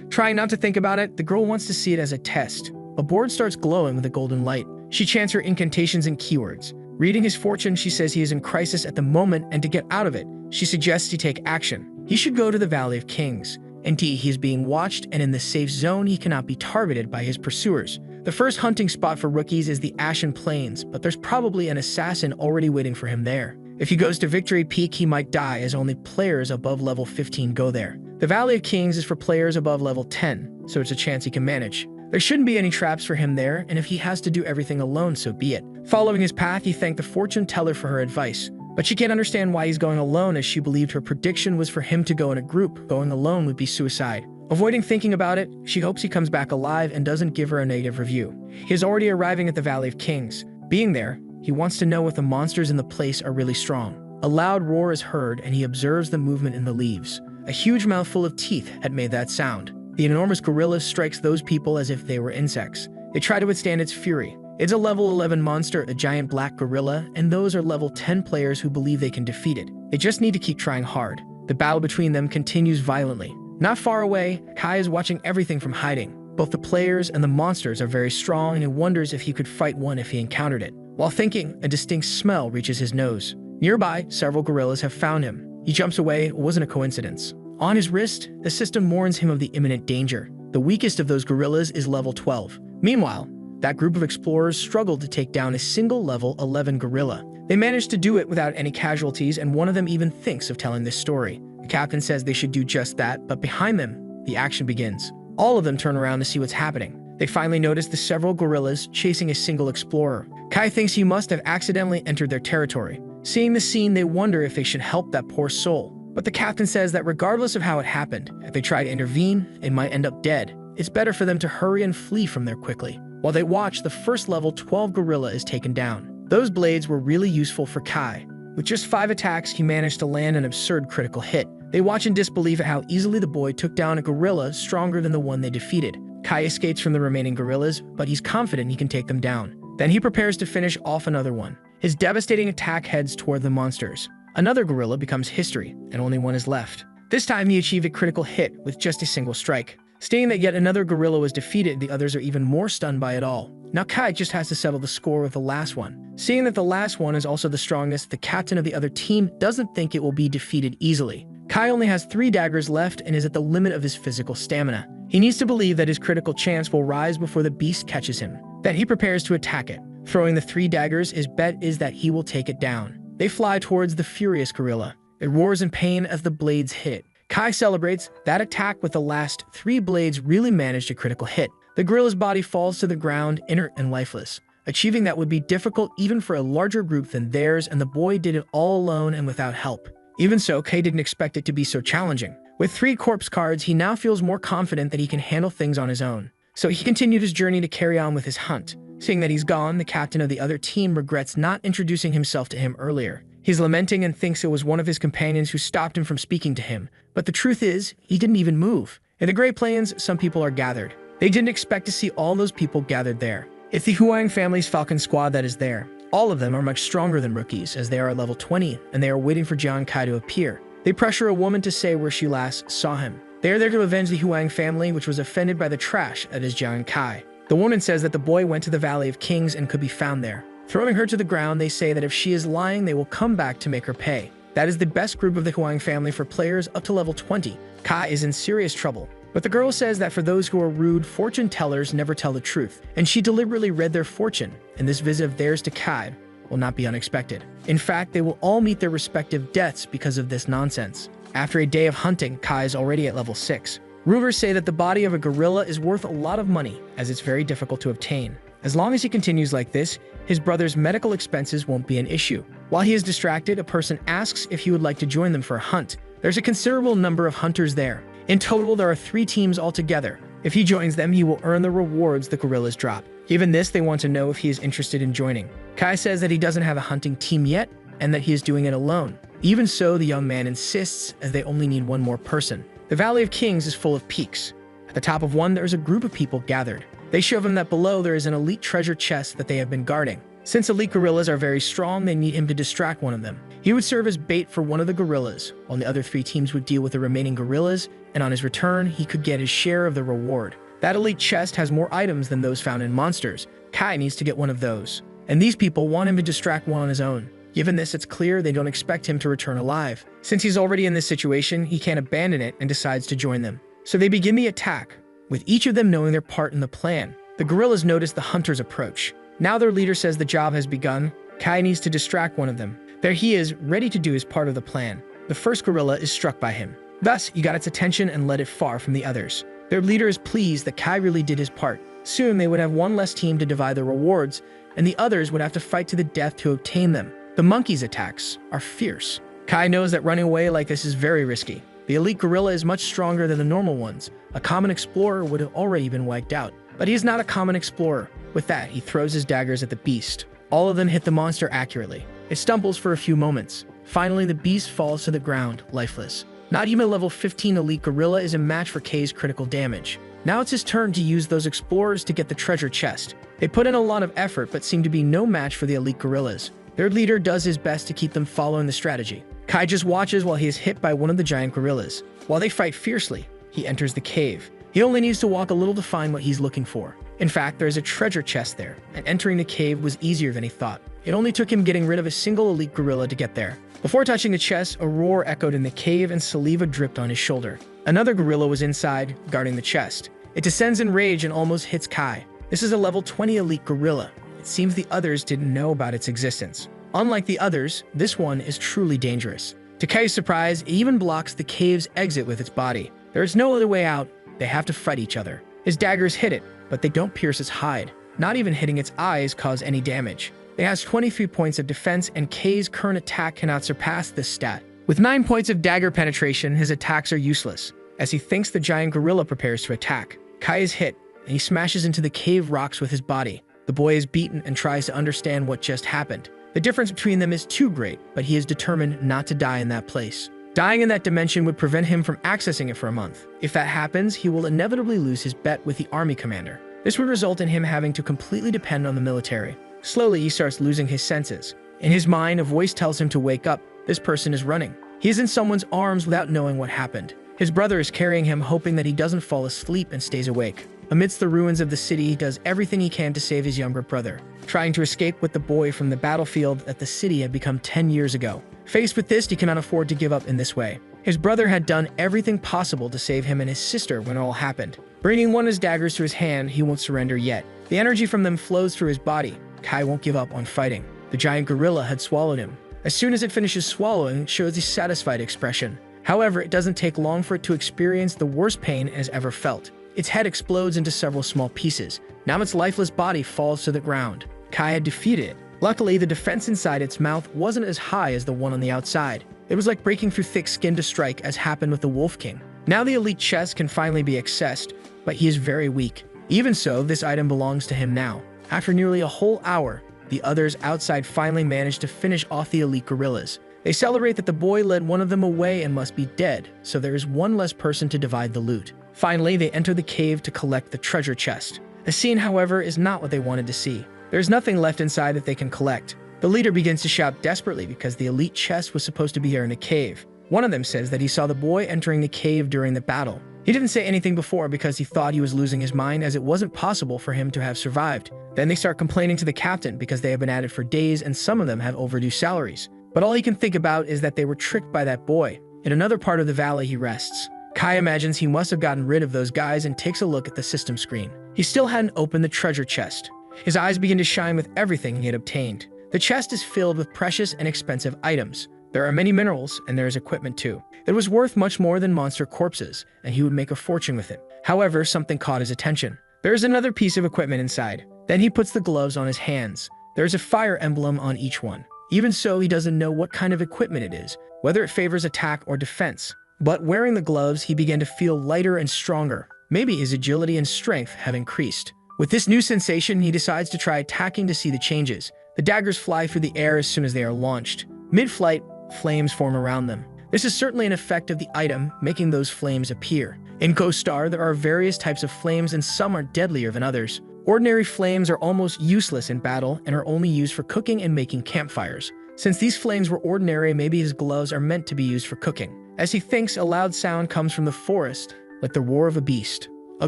Trying not to think about it, the girl wants to see it as a test. A board starts glowing with a golden light. She chants her incantations and keywords. Reading his fortune, she says he is in crisis at the moment, and to get out of it, she suggests he take action. He should go to the Valley of Kings. Indeed, he is being watched, and in the safe zone, he cannot be targeted by his pursuers. The first hunting spot for rookies is the Ashen Plains, but there's probably an assassin already waiting for him there. If he goes to Victory Peak, he might die, as only players above level 15 go there. The Valley of Kings is for players above level 10, so it's a chance he can manage. There shouldn't be any traps for him there, and if he has to do everything alone, so be it. Following his path, he thanked the fortune teller for her advice. But she can't understand why he's going alone, as she believed her prediction was for him to go in a group. Going alone would be suicide. Avoiding thinking about it, she hopes he comes back alive and doesn't give her a negative review. He is already arriving at the Valley of Kings. Being there, he wants to know if the monsters in the place are really strong. A loud roar is heard, and he observes the movement in the leaves. A huge mouthful of teeth had made that sound. The enormous gorilla strikes those people as if they were insects. They try to withstand its fury. It's a level 11 monster, a giant black gorilla, and those are level 10 players who believe they can defeat it. They just need to keep trying hard. The battle between them continues violently. Not far away, Kai is watching everything from hiding. Both the players and the monsters are very strong, and he wonders if he could fight one if he encountered it. While thinking, a distinct smell reaches his nose. Nearby, several gorillas have found him. He jumps away. It wasn't a coincidence. On his wrist, the system warns him of the imminent danger. The weakest of those gorillas is level 12. Meanwhile, that group of explorers struggled to take down a single level 11 gorilla. They managed to do it without any casualties, and one of them even thinks of telling this story. The captain says they should do just that, but behind them, the action begins. All of them turn around to see what's happening. They finally notice the several gorillas chasing a single explorer. Kai thinks he must have accidentally entered their territory. Seeing the scene, they wonder if they should help that poor soul. But the captain says that regardless of how it happened, if they try to intervene, it might end up dead. It's better for them to hurry and flee from there quickly. While they watch, the first level 12 gorilla is taken down. Those blades were really useful for Kai. With just 5 attacks, he managed to land an absurd critical hit. They watch in disbelief at how easily the boy took down a gorilla stronger than the one they defeated. Kai escapes from the remaining gorillas, but he's confident he can take them down. Then he prepares to finish off another one. His devastating attack heads toward the monsters. Another gorilla becomes history, and only one is left. This time he achieved a critical hit with just a single strike. Stating that yet another gorilla was defeated, the others are even more stunned by it all. Now Kai just has to settle the score with the last one. Seeing that the last one is also the strongest, the captain of the other team doesn't think it will be defeated easily. Kai only has 3 daggers left and is at the limit of his physical stamina. He needs to believe that his critical chance will rise before the beast catches him. Then he prepares to attack it. Throwing the 3 daggers, his bet is that he will take it down. They fly towards the furious gorilla. It roars in pain as the blades hit it. Kai celebrates. That attack with the last 3 blades really managed a critical hit. The gorilla's body falls to the ground, inert and lifeless. Achieving that would be difficult even for a larger group than theirs, and the boy did it all alone and without help. Even so, Kai didn't expect it to be so challenging. With 3 corpse cards, he now feels more confident that he can handle things on his own. So he continued his journey to carry on with his hunt. Seeing that he's gone, the captain of the other team regrets not introducing himself to him earlier. He's lamenting and thinks it was one of his companions who stopped him from speaking to him. But the truth is, he didn't even move. In the Great Plains, some people are gathered. They didn't expect to see all those people gathered there. It's the Huang family's Falcon squad that is there. All of them are much stronger than rookies, as they are at level 20, and they are waiting for Jiang Kai to appear. They pressure a woman to say where she last saw him. They are there to avenge the Huang family, which was offended by the trash that is Jiang Kai. The woman says that the boy went to the Valley of Kings and could be found there. Throwing her to the ground, they say that if she is lying, they will come back to make her pay. That is the best group of the Huang family for players up to level 20. Kai is in serious trouble. But the girl says that for those who are rude, fortune tellers never tell the truth, and she deliberately read their fortune, and this visit of theirs to Kai will not be unexpected. In fact, they will all meet their respective deaths because of this nonsense. After a day of hunting, Kai is already at level 6. Rumors say that the body of a gorilla is worth a lot of money, as it's very difficult to obtain. As long as he continues like this, his brother's medical expenses won't be an issue. While he is distracted, a person asks if he would like to join them for a hunt. There's a considerable number of hunters there. In total, there are 3 teams altogether. If he joins them, he will earn the rewards the gorillas drop. Given this, they want to know if he is interested in joining. Kai says that he doesn't have a hunting team yet, and that he is doing it alone. Even so, the young man insists, as they only need one more person. The Valley of Kings is full of peaks. At the top of one, there is a group of people gathered. They show him that below there is an elite treasure chest that they have been guarding. Since elite gorillas are very strong, they need him to distract one of them. He would serve as bait for one of the gorillas, while the other 3 teams would deal with the remaining gorillas, and on his return, he could get his share of the reward. That elite chest has more items than those found in monsters. Kai needs to get one of those. And these people want him to distract one on his own. Given this, it's clear they don't expect him to return alive. Since he's already in this situation, he can't abandon it and decides to join them. So they begin the attack, with each of them knowing their part in the plan. The gorillas notice the hunters approach. Now their leader says the job has begun. Kai needs to distract one of them. There he is, ready to do his part of the plan. The first gorilla is struck by him. Thus, he got its attention and led it far from the others. Their leader is pleased that Kai really did his part. Soon they would have one less team to divide the rewards, and the others would have to fight to the death to obtain them. The monkey's attacks are fierce. Kai knows that running away like this is very risky. The elite gorilla is much stronger than the normal ones. A common explorer would have already been wiped out. But he is not a common explorer. With that, he throws his daggers at the beast. All of them hit the monster accurately. It stumbles for a few moments. Finally, the beast falls to the ground, lifeless. Not even level 15 elite gorilla is a match for K's critical damage. Now it's his turn to use those explorers to get the treasure chest. They put in a lot of effort but seem to be no match for the elite gorillas. Their leader does his best to keep them following the strategy. Kai just watches while he is hit by one of the giant gorillas. While they fight fiercely, he enters the cave. He only needs to walk a little to find what he's looking for. In fact, there is a treasure chest there, and entering the cave was easier than he thought. It only took him getting rid of a single elite gorilla to get there. Before touching the chest, a roar echoed in the cave and saliva dripped on his shoulder. Another gorilla was inside, guarding the chest. It descends in rage and almost hits Kai. This is a level 20 elite gorilla. It seems the others didn't know about its existence. Unlike the others, this one is truly dangerous. To Kai's surprise, it even blocks the cave's exit with its body. There is no other way out. They have to fight each other. His daggers hit it, but they don't pierce its hide. Not even hitting its eyes cause any damage. It has 23 points of defense, and K's current attack cannot surpass this stat. With 9 points of dagger penetration, his attacks are useless. As he thinks the giant gorilla prepares to attack, Kai is hit, and he smashes into the cave rocks with his body. The boy is beaten and tries to understand what just happened. The difference between them is too great, but he is determined not to die in that place. Dying in that dimension would prevent him from accessing it for a month. If that happens, he will inevitably lose his bet with the army commander. This would result in him having to completely depend on the military. Slowly, he starts losing his senses. In his mind, a voice tells him to wake up. This person is running. He is in someone's arms without knowing what happened. His brother is carrying him, hoping that he doesn't fall asleep and stays awake. Amidst the ruins of the city, he does everything he can to save his younger brother, trying to escape with the boy from the battlefield that the city had become 10 years ago. Faced with this, he cannot afford to give up in this way. His brother had done everything possible to save him and his sister when it all happened. Bringing one of his daggers to his hand, he won't surrender yet. The energy from them flows through his body. Kai won't give up on fighting. The giant gorilla had swallowed him. As soon as it finishes swallowing, it shows a satisfied expression. However, it doesn't take long for it to experience the worst pain it has ever felt. Its head explodes into several small pieces. Now its lifeless body falls to the ground. Kai had defeated it. Luckily, the defense inside its mouth wasn't as high as the one on the outside. It was like breaking through thick skin to strike, as happened with the Wolf King. Now the elite chest can finally be accessed, but he is very weak. Even so, this item belongs to him now. After nearly a whole hour, the others outside finally managed to finish off the elite gorillas. They celebrate that the boy led one of them away and must be dead, so there is one less person to divide the loot. Finally, they enter the cave to collect the treasure chest. The scene, however, is not what they wanted to see. There is nothing left inside that they can collect. The leader begins to shout desperately because the elite chest was supposed to be here in the cave. One of them says that he saw the boy entering the cave during the battle. He didn't say anything before because he thought he was losing his mind, as it wasn't possible for him to have survived. Then they start complaining to the captain because they have been at it for days and some of them have overdue salaries. But all he can think about is that they were tricked by that boy. In another part of the valley, he rests. Kai imagines he must have gotten rid of those guys and takes a look at the system screen. He still hadn't opened the treasure chest. His eyes begin to shine with everything he had obtained. The chest is filled with precious and expensive items. There are many minerals, and there is equipment too. It was worth much more than monster corpses, and he would make a fortune with it. However, something caught his attention. There is another piece of equipment inside. Then he puts the gloves on his hands. There is a fire emblem on each one. Even so, he doesn't know what kind of equipment it is, whether it favors attack or defense. But wearing the gloves, he began to feel lighter and stronger. Maybe his agility and strength have increased. With this new sensation, he decides to try attacking to see the changes. The daggers fly through the air as soon as they are launched. Mid-flight, flames form around them. This is certainly an effect of the item, making those flames appear. In Ghost Star, there are various types of flames and some are deadlier than others. Ordinary flames are almost useless in battle and are only used for cooking and making campfires. Since these flames were ordinary, maybe his gloves are meant to be used for cooking. As he thinks, a loud sound comes from the forest, like the roar of a beast. A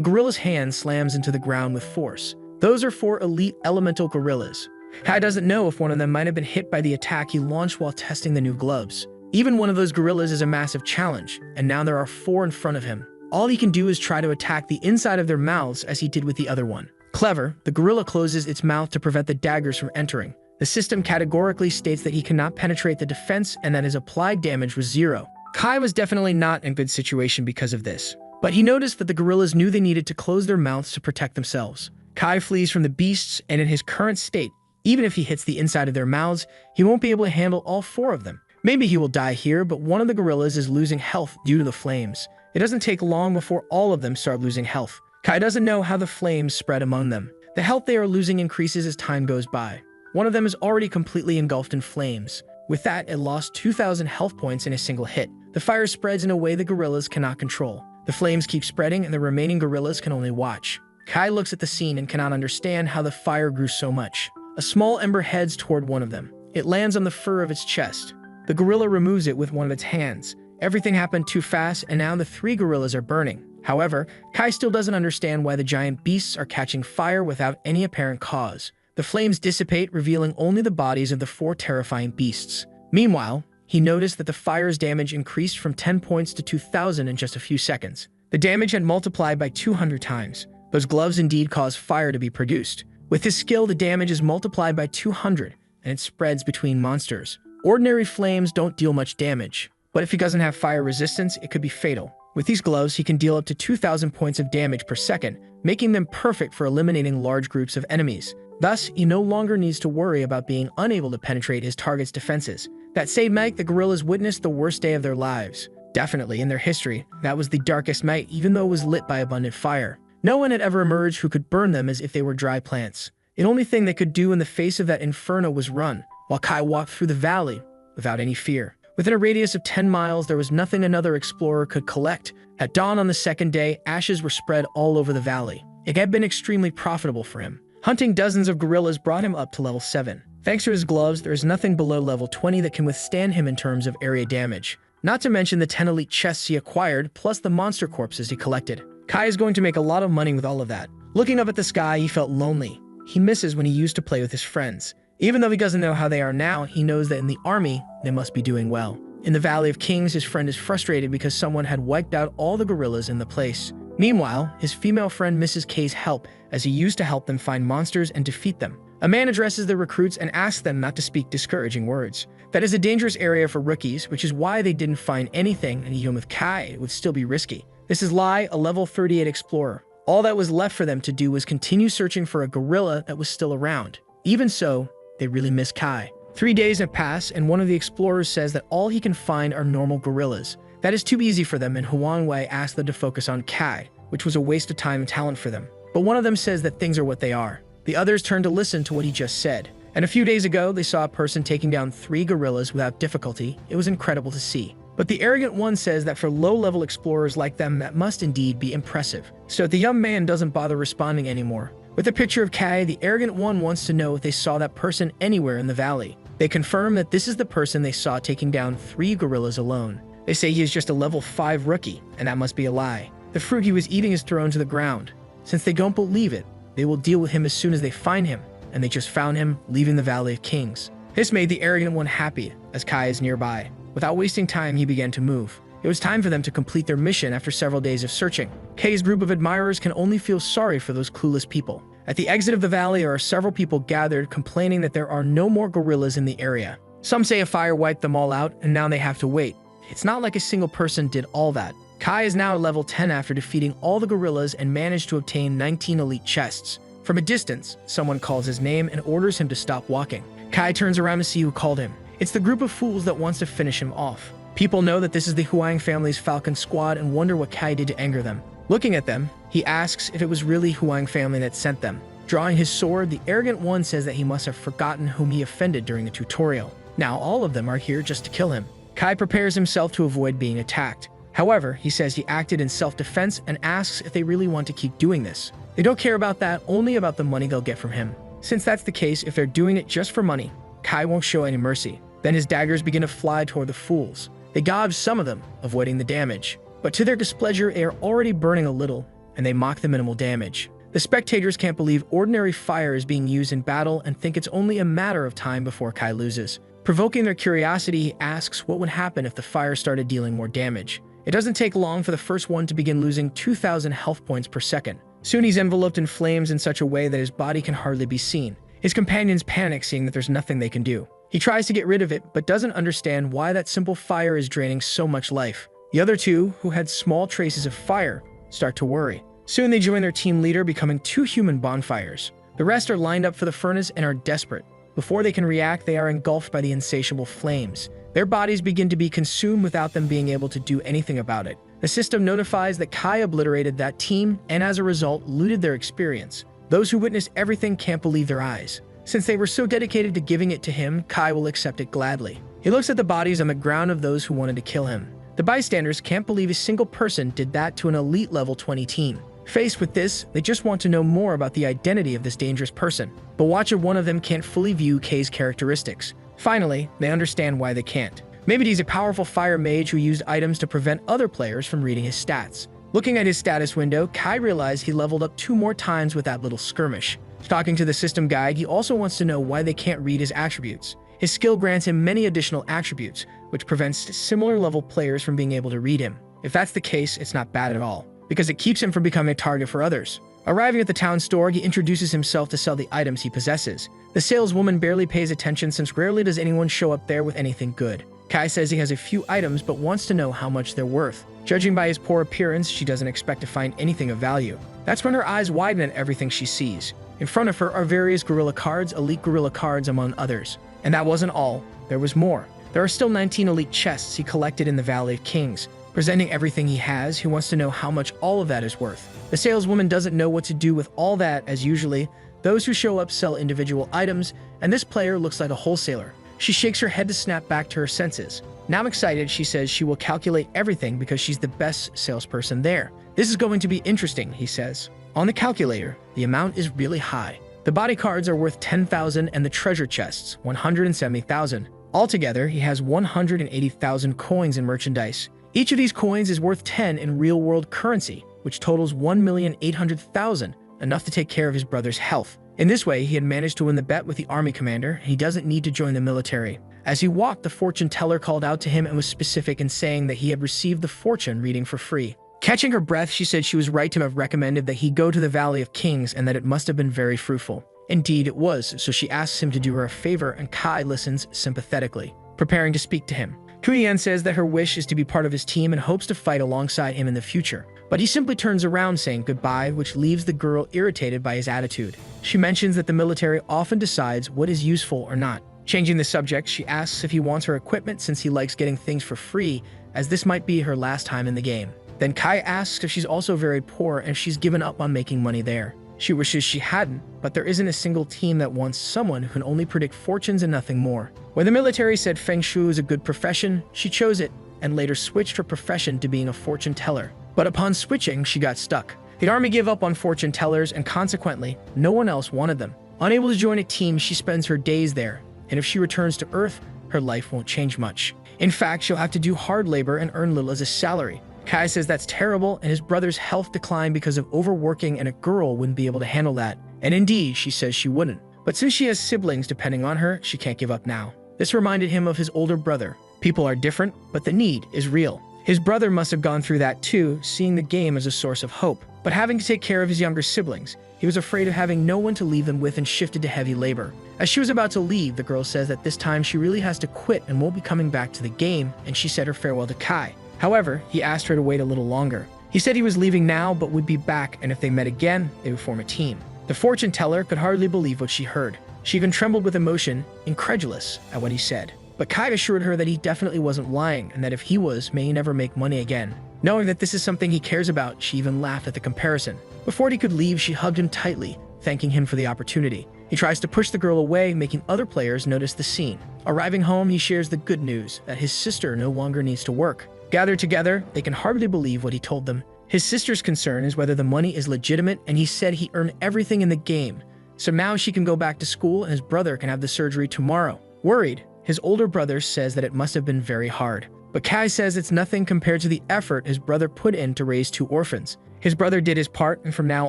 gorilla's hand slams into the ground with force. Those are 4 elite elemental gorillas. Kai doesn't know if one of them might have been hit by the attack he launched while testing the new gloves. Even one of those gorillas is a massive challenge, and now there are 4 in front of him. All he can do is try to attack the inside of their mouths as he did with the other one. Clever, the gorilla closes its mouth to prevent the daggers from entering. The system categorically states that he cannot penetrate the defense and that his applied damage was 0. Kai was definitely not in a good situation because of this. But he noticed that the gorillas knew they needed to close their mouths to protect themselves. Kai flees from the beasts, and in his current state, even if he hits the inside of their mouths, he won't be able to handle all four of them. Maybe he will die here, but one of the gorillas is losing health due to the flames. It doesn't take long before all of them start losing health. Kai doesn't know how the flames spread among them. The health they are losing increases as time goes by. One of them is already completely engulfed in flames. With that, it lost 2,000 health points in a single hit. The fire spreads in a way the gorillas cannot control. The flames keep spreading, and the remaining gorillas can only watch. Kai looks at the scene and cannot understand how the fire grew so much. A small ember heads toward one of them. It lands on the fur of its chest. The gorilla removes it with one of its hands. Everything happened too fast, and now the three gorillas are burning. However, Kai still doesn't understand why the giant beasts are catching fire without any apparent cause. The flames dissipate, revealing only the bodies of the four terrifying beasts. Meanwhile, he noticed that the fire's damage increased from 10 points to 2,000 in just a few seconds. The damage had multiplied by 200 times. Those gloves indeed cause fire to be produced. With his skill, the damage is multiplied by 200, and it spreads between monsters. Ordinary flames don't deal much damage, but if he doesn't have fire resistance, it could be fatal. With these gloves, he can deal up to 2,000 points of damage per second, making them perfect for eliminating large groups of enemies. Thus, he no longer needs to worry about being unable to penetrate his target's defenses. That same night, the gorillas witnessed the worst day of their lives. Definitely, in their history, that was the darkest night, even though it was lit by abundant fire. No one had ever emerged who could burn them as if they were dry plants. The only thing they could do in the face of that inferno was run, while Kai walked through the valley without any fear. Within a radius of 10 miles, there was nothing another explorer could collect. At dawn on the second day, ashes were spread all over the valley. It had been extremely profitable for him. Hunting dozens of gorillas brought him up to level 7. Thanks to his gloves, there is nothing below level 20 that can withstand him in terms of area damage. Not to mention the 10 elite chests he acquired, plus the monster corpses he collected. Kai is going to make a lot of money with all of that. Looking up at the sky, he felt lonely. He misses when he used to play with his friends. Even though he doesn't know how they are now, he knows that in the army, they must be doing well. In the Valley of Kings, his friend is frustrated because someone had wiped out all the gorillas in the place. Meanwhile, his female friend misses Kay's help, as he used to help them find monsters and defeat them. A man addresses the recruits and asks them not to speak discouraging words. That is a dangerous area for rookies, which is why they didn't find anything, and even with Kai, it would still be risky. This is Lai, a level 38 explorer. All that was left for them to do was continue searching for a gorilla that was still around. Even so, they really miss Kai. 3 days have passed, and one of the explorers says that all he can find are normal gorillas. That is too easy for them, and Huang Wei asks them to focus on Kai, which was a waste of time and talent for them. But one of them says that things are what they are. The others turn to listen to what he just said. And a few days ago, they saw a person taking down 3 gorillas without difficulty. It was incredible to see. But the arrogant one says that for low-level explorers like them, that must indeed be impressive. So the young man doesn't bother responding anymore. With a picture of Kai, the arrogant one wants to know if they saw that person anywhere in the valley. They confirm that this is the person they saw taking down 3 gorillas alone. They say he is just a level 5 rookie, and that must be a lie. The fruit he was eating is thrown to the ground. Since they don't believe it, they will deal with him as soon as they find him, and they just found him leaving the Valley of Kings. This made the arrogant one happy, as Kai is nearby. Without wasting time, he began to move. It was time for them to complete their mission after several days of searching. Kai's group of admirers can only feel sorry for those clueless people. At the exit of the valley, there are several people gathered complaining that there are no more gorillas in the area. Some say a fire wiped them all out, and now they have to wait. It's not like a single person did all that. Kai is now at level 10 after defeating all the gorillas and managed to obtain 19 elite chests. From a distance, someone calls his name and orders him to stop walking. Kai turns around to see who called him. It's the group of fools that wants to finish him off. People know that this is the Huang family's Falcon Squad and wonder what Kai did to anger them. Looking at them, he asks if it was really Huang family that sent them. Drawing his sword, the arrogant one says that he must have forgotten whom he offended during the tutorial. Now all of them are here just to kill him. Kai prepares himself to avoid being attacked. However, he says he acted in self-defense and asks if they really want to keep doing this. They don't care about that, only about the money they'll get from him. Since that's the case, if they're doing it just for money, Kai won't show any mercy. Then his daggers begin to fly toward the fools. They dodge some of them, avoiding the damage. But to their displeasure, they are already burning a little, and they mock the minimal damage. The spectators can't believe ordinary fire is being used in battle and think it's only a matter of time before Kai loses. Provoking their curiosity, he asks what would happen if the fire started dealing more damage. It doesn't take long for the first one to begin losing 2,000 health points per second. Soon he's enveloped in flames in such a way that his body can hardly be seen. His companions panic, seeing that there's nothing they can do. He tries to get rid of it, but doesn't understand why that simple fire is draining so much life. The other two, who had small traces of fire, start to worry. Soon they join their team leader, becoming 2 human bonfires. The rest are lined up for the furnace and are desperate. Before they can react, they are engulfed by the insatiable flames. Their bodies begin to be consumed without them being able to do anything about it. The system notifies that Kai obliterated that team and as a result looted their experience. Those who witness everything can't believe their eyes. Since they were so dedicated to giving it to him, Kai will accept it gladly. He looks at the bodies on the ground of those who wanted to kill him. The bystanders can't believe a single person did that to an elite level 20 team. Faced with this, they just want to know more about the identity of this dangerous person. But watch if one of them can't fully view Kay's characteristics. Finally, they understand why they can't. Maybe he's a powerful fire mage who used items to prevent other players from reading his stats. Looking at his status window, Kai realized he leveled up 2 more times with that little skirmish. Talking to the system guide, he also wants to know why they can't read his attributes. His skill grants him many additional attributes, which prevents similar level players from being able to read him. If that's the case, it's not bad at all, because it keeps him from becoming a target for others. Arriving at the town store, he introduces himself to sell the items he possesses. The saleswoman barely pays attention since rarely does anyone show up there with anything good. Kai says he has a few items but wants to know how much they're worth. Judging by his poor appearance, she doesn't expect to find anything of value. That's when her eyes widen at everything she sees. In front of her are various gorilla cards, elite gorilla cards among others. And that wasn't all. There was more. There are still 19 elite chests he collected in the Valley of Kings. Presenting everything he has, he wants to know how much all of that is worth. The saleswoman doesn't know what to do with all that, as usually. Those who show up sell individual items, and this player looks like a wholesaler. She shakes her head to snap back to her senses. Now excited, she says she will calculate everything because she's the best salesperson there. This is going to be interesting, he says. On the calculator, the amount is really high. The body cards are worth 10,000 and the treasure chests, 170,000. Altogether, he has 180,000 coins in merchandise. Each of these coins is worth 10 in real-world currency, which totals 1,800,000, enough to take care of his brother's health. In this way, he had managed to win the bet with the army commander, and he doesn't need to join the military. As he walked, the fortune teller called out to him and was specific in saying that he had received the fortune reading for free. Catching her breath, she said she was right to have recommended that he go to the Valley of Kings and that it must have been very fruitful. Indeed, it was, so she asks him to do her a favor, and Kai listens sympathetically, preparing to speak to him. Kudian says that her wish is to be part of his team and hopes to fight alongside him in the future. But he simply turns around saying goodbye, which leaves the girl irritated by his attitude. She mentions that the military often decides what is useful or not. Changing the subject, she asks if he wants her equipment since he likes getting things for free, as this might be her last time in the game. Then Kai asks if she's also very poor and if she's given up on making money there. She wishes she hadn't, but there isn't a single team that wants someone who can only predict fortunes and nothing more. When the military said Feng Shui is a good profession, she chose it and later switched her profession to being a fortune teller. But upon switching, she got stuck. The army gave up on fortune tellers and consequently, no one else wanted them. Unable to join a team, she spends her days there, and if she returns to Earth, her life won't change much. In fact, she'll have to do hard labor and earn little as a salary. Kai says that's terrible, and his brother's health declined because of overworking, and a girl wouldn't be able to handle that. And indeed, she says she wouldn't. But since she has siblings depending on her, she can't give up now. This reminded him of his older brother. People are different, but the need is real. His brother must have gone through that too, seeing the game as a source of hope. But having to take care of his younger siblings, he was afraid of having no one to leave them with and shifted to heavy labor. As she was about to leave, the girl says that this time she really has to quit and won't be coming back to the game, and she said her farewell to Kai. However, he asked her to wait a little longer. He said he was leaving now but would be back, and if they met again, they would form a team. The fortune teller could hardly believe what she heard. She even trembled with emotion, incredulous at what he said. But Kai assured her that he definitely wasn't lying, and that if he was, may he never make money again. Knowing that this is something he cares about, she even laughed at the comparison. Before he could leave, she hugged him tightly, thanking him for the opportunity. He tries to push the girl away, making other players notice the scene. Arriving home, he shares the good news that his sister no longer needs to work. Gathered together, they can hardly believe what he told them. His sister's concern is whether the money is legitimate, and he said he earned everything in the game. So now she can go back to school and his brother can have the surgery tomorrow. Worried, his older brother says that it must have been very hard. But Kai says it's nothing compared to the effort his brother put in to raise 2 orphans. His brother did his part, and from now